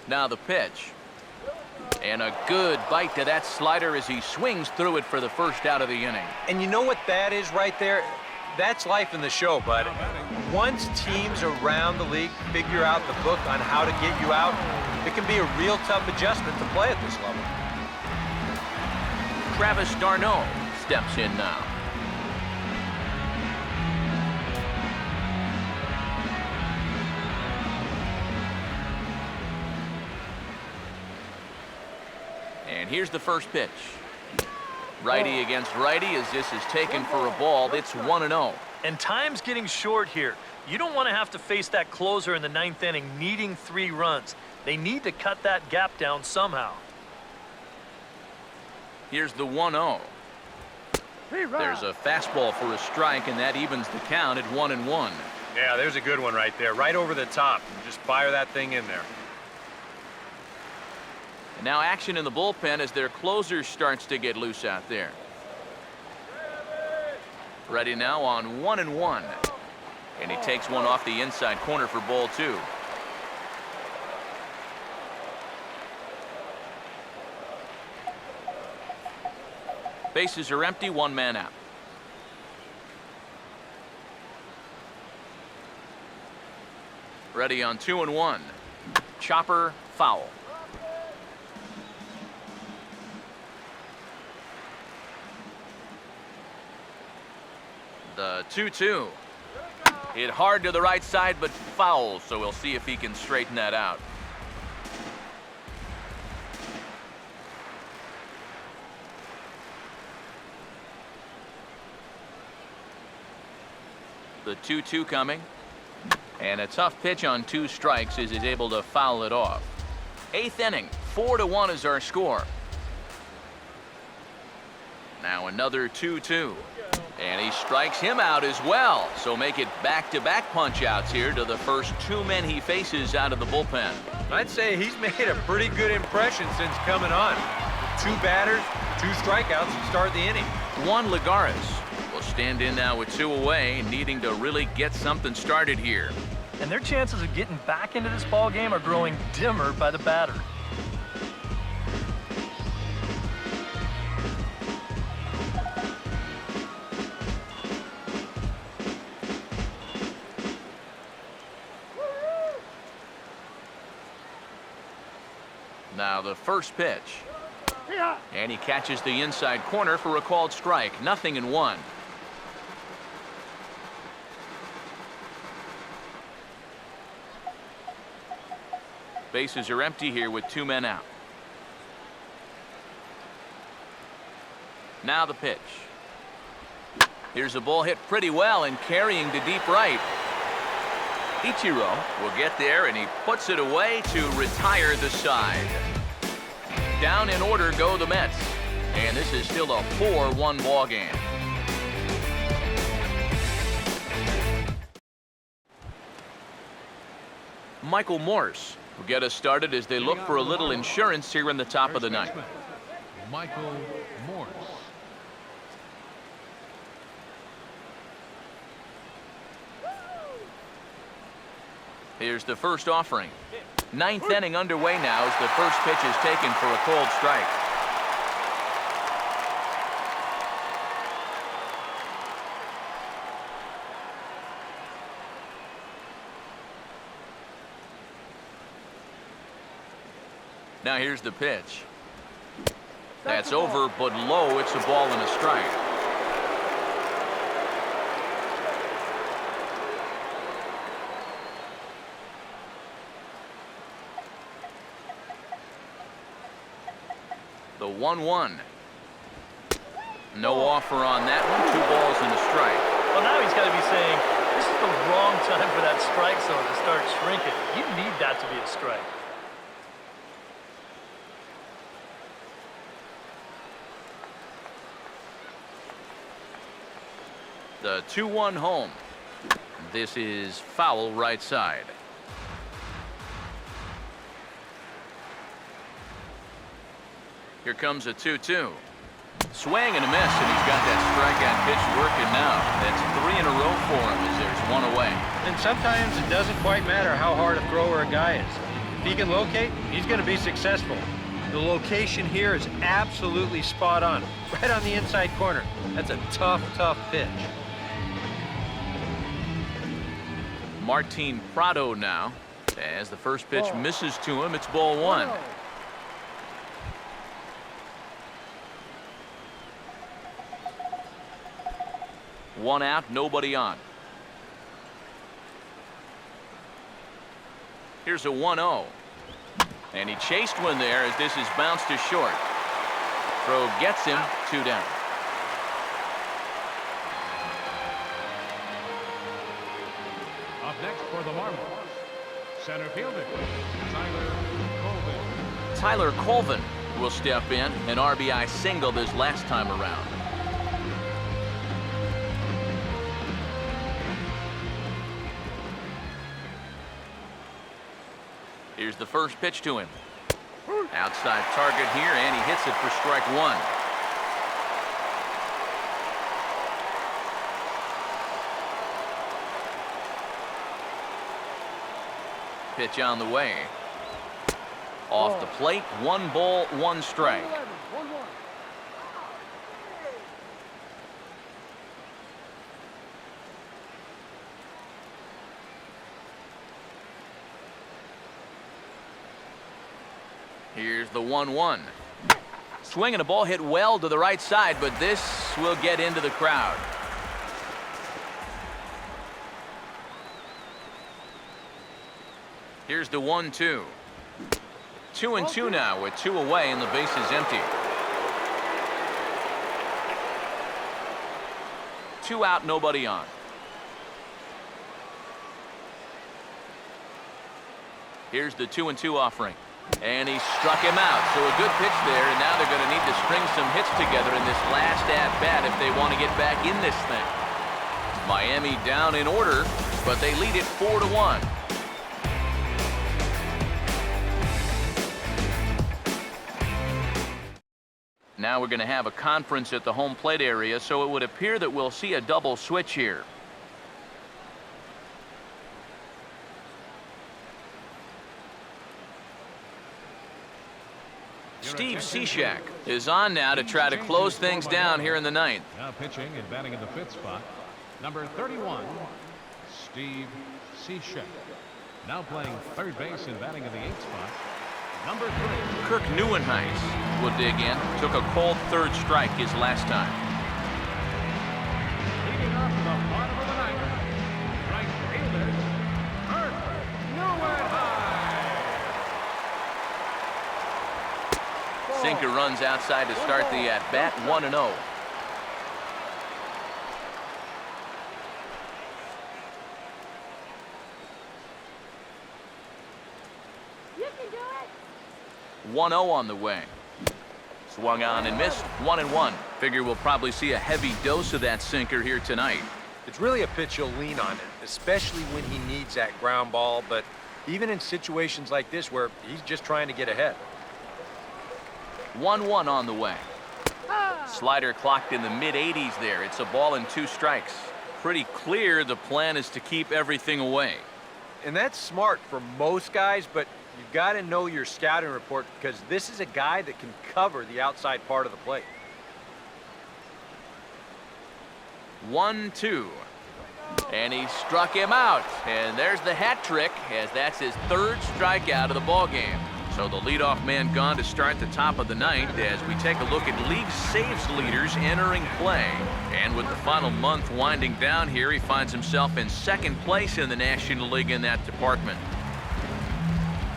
Now the pitch. And a good bite to that slider as he swings through it for the first out of the inning. And you know what that is right there? That's life in the show, bud. Once teams around the league figure out the book on how to get you out, it can be a real tough adjustment to play at this level. Travis d'Arnaud steps in now. And here's the first pitch. Righty against righty as this is taken for a ball. It's 1-0. And time's getting short here. You don't want to have to face that closer in the 9th inning needing 3 runs. They need to cut that gap down somehow. Here's the 1-0. There's a fastball for a strike, and that evens the count at 1-1. Yeah, there's a good one right there, right over the top. Just fire that thing in there. And now action in the bullpen as their closer starts to get loose out there. Ready now on 1-1. And he takes one off the inside corner for ball 2. Bases are empty, 1 man out. Ready on 2-1. Chopper, foul. The 2-2. Hit hard to the right side, but foul, so we'll see if he can straighten that out. The 2-2 coming. And a tough pitch on 2 strikes as he's able to foul it off. 8th inning, 4-1 is our score. Now another 2-2. And he strikes him out as well. So make it back-to-back punch-outs here to the first 2 men he faces out of the bullpen. I'd say he's made a pretty good impression since coming on. 2 batters, 2 strikeouts to start the inning. Juan Lagares will stand in now with 2 away, needing to really get something started here. And their chances of getting back into this ball game are growing dimmer by the batter. Now the first pitch. And he catches the inside corner for a called strike. 0-1. Bases are empty here with 2 men out. Now the pitch. Here's a ball hit pretty well and carrying to deep right. Ichiro will get there, and he puts it away to retire the side. Down in order go the Mets, and this is still a 4-1 ball game. Michael Morse will get us started as they look for a little insurance here in the top of the ninth. Michael Morse. Here's the first offering. Ninth inning underway now as the first pitch is taken for a cold strike. Now here's the pitch. That's over, but low. It's a ball and a strike. The 1-1. No offer on that one. 2 balls and a strike. Well, now he's got to be saying, this is the wrong time for that strike zone to start shrinking. You need that to be a strike. The 2-1 home. This is foul right side. Here comes a 2-2. Swing and a miss, and he's got that strikeout pitch working now. That's 3 in a row for him as there's 1 away. And sometimes it doesn't quite matter how hard a thrower a guy is. If he can locate, he's going to be successful. The location here is absolutely spot on. Right on the inside corner. That's a tough, tough pitch. Martin Prado now. As the first pitch misses to him, it's ball 1. One out, nobody on. Here's a 1-0. And he chased one there as this is bounced to short. Throw gets him, 2 down. Up next for the Marlins, center fielder, Tyler Colvin. Tyler Colvin will step in. An RBI single this last time around. Here's the first pitch to him. Outside target here, and he hits it for strike 1. Pitch on the way. Off the plate, 1 ball, 1 strike. Here's the 1-1. Swing and a ball hit well to the right side, but this will get into the crowd. Here's the 1-2. 2-2 now with 2 away and the base is empty. 2 out, nobody on. Here's the 2-2 offering. And he struck him out. So a good pitch there, and now they're going to need to string some hits together in this last at-bat if they want to get back in this thing. Miami down in order, but they lead it 4-1. Now we're going to have a conference at the home plate area, so it would appear that we'll see a double switch here. Steve Cishek is on now to try to close things down here in the ninth. Now pitching and batting in the 5th spot, number 31, Steve Cishek. Now playing 3rd base and batting in the 8th spot, number 3. Kirk Neuenhuis will dig in. Took a cold 3rd strike his last time. Leading off the bottom of the ninth, right fielder, Kirk Neuenhuis. sinker runs outside to start the at-bat, 1-0. You can do it. 1-0 on the way. Swung on and missed, 1-1. Figure we'll probably see a heavy dose of that sinker here tonight. It's really a pitch you'll lean on it, especially when he needs that ground ball, but even in situations like this where he's just trying to get ahead. 1-1 on the way. Slider clocked in the mid-80s there. It's a ball and 2 strikes. Pretty clear the plan is to keep everything away. And that's smart for most guys, but you've got to know your scouting report because this is a guy that can cover the outside part of the plate. 1-2. And he struck him out. And there's the hat trick, as that's his 3rd strikeout of the ball game. So the leadoff man gone to start the top of the 9th as we take a look at league saves leaders entering play. And with the final month winding down here, he finds himself in 2nd place in the National League in that department.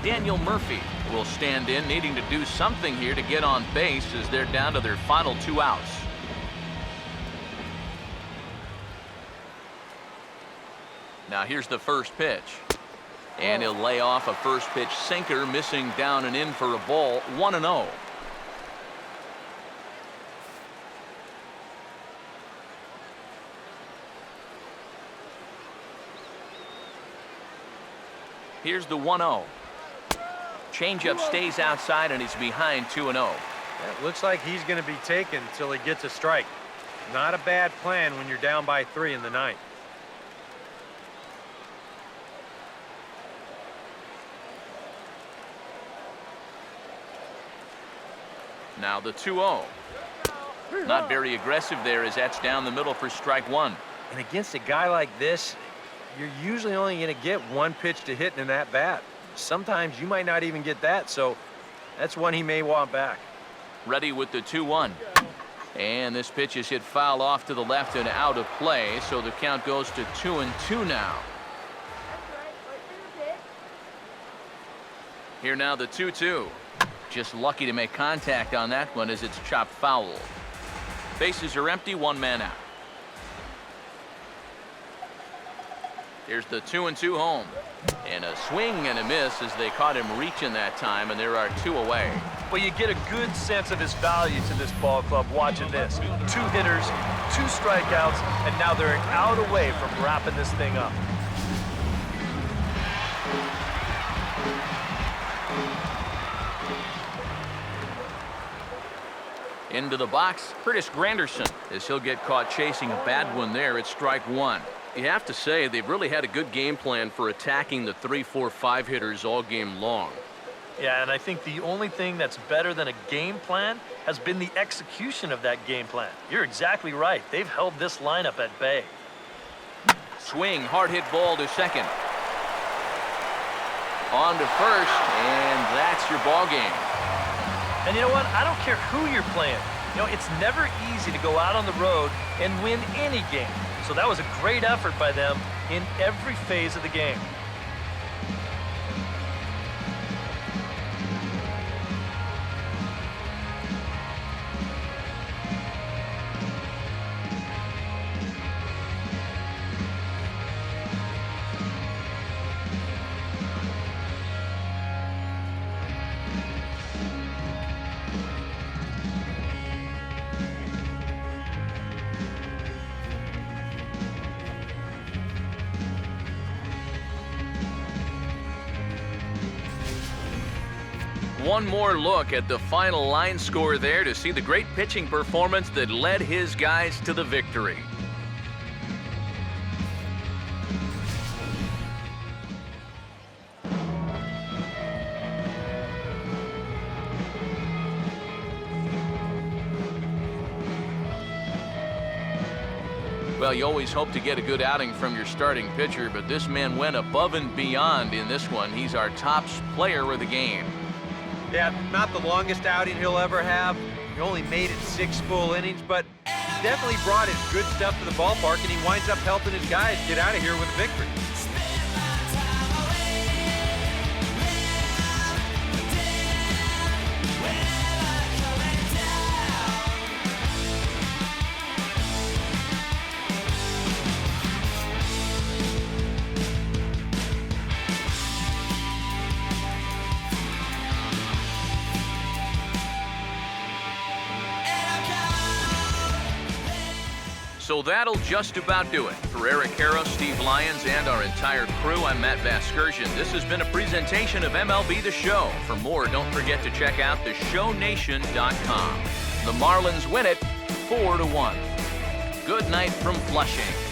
Daniel Murphy will stand in, needing to do something here to get on base as they're down to their final 2 outs. Now here's the first pitch. And he'll lay off a first pitch sinker, missing down and in for a ball, 1-0. Here's the 1-0. Changeup stays outside and he's behind 2-0. Yeah, it looks like he's going to be taken until he gets a strike. Not a bad plan when you're down by 3 in the 9th. Now the 2-0. Not very aggressive there as that's down the middle for strike 1. And against a guy like this, you're usually only going to get 1 pitch to hit in that bat. Sometimes you might not even get that, so that's one he may want back. Ready with the 2-1. And this pitch is hit foul off to the left and out of play, so the count goes to 2-2 now. Here now the 2-2. Just lucky to make contact on that one as it's chopped foul. Bases are empty, 1 man out. Here's the 2-2 home. And a swing and a miss as they caught him reaching that time, and there are 2 away. Well, you get a good sense of his value to this ball club watching this. 2 hitters, 2 strikeouts, and now they're an out away from wrapping this thing up. Into the box, Curtis Granderson, as he'll get caught chasing a bad one there at strike 1. You have to say they've really had a good game plan for attacking the 3, 4, 5 hitters all game long. Yeah, and I think the only thing that's better than a game plan has been the execution of that game plan. You're exactly right. They've held this lineup at bay. Swing, hard hit ball to second. On to first, and that's your ball game. And you know what? I don't care who you're playing. You know, it's never easy to go out on the road and win any game. So that was a great effort by them in every phase of the game. One more look at the final line score there to see the great pitching performance that led his guys to the victory. Well, you always hope to get a good outing from your starting pitcher, but this man went above and beyond in this one. He's our top player of the game. Yeah, not the longest outing he'll ever have. He only made it 6 full innings, but he definitely brought his good stuff to the ballpark, and he winds up helping his guys get out of here with a victory. So that'll just about do it. For Eric Harrow, Steve Lyons, and our entire crew, I'm Matt Vasgersian. This has been a presentation of MLB The Show. For more, don't forget to check out theshownation.com. The Marlins win it 4-1. Good night from Flushing.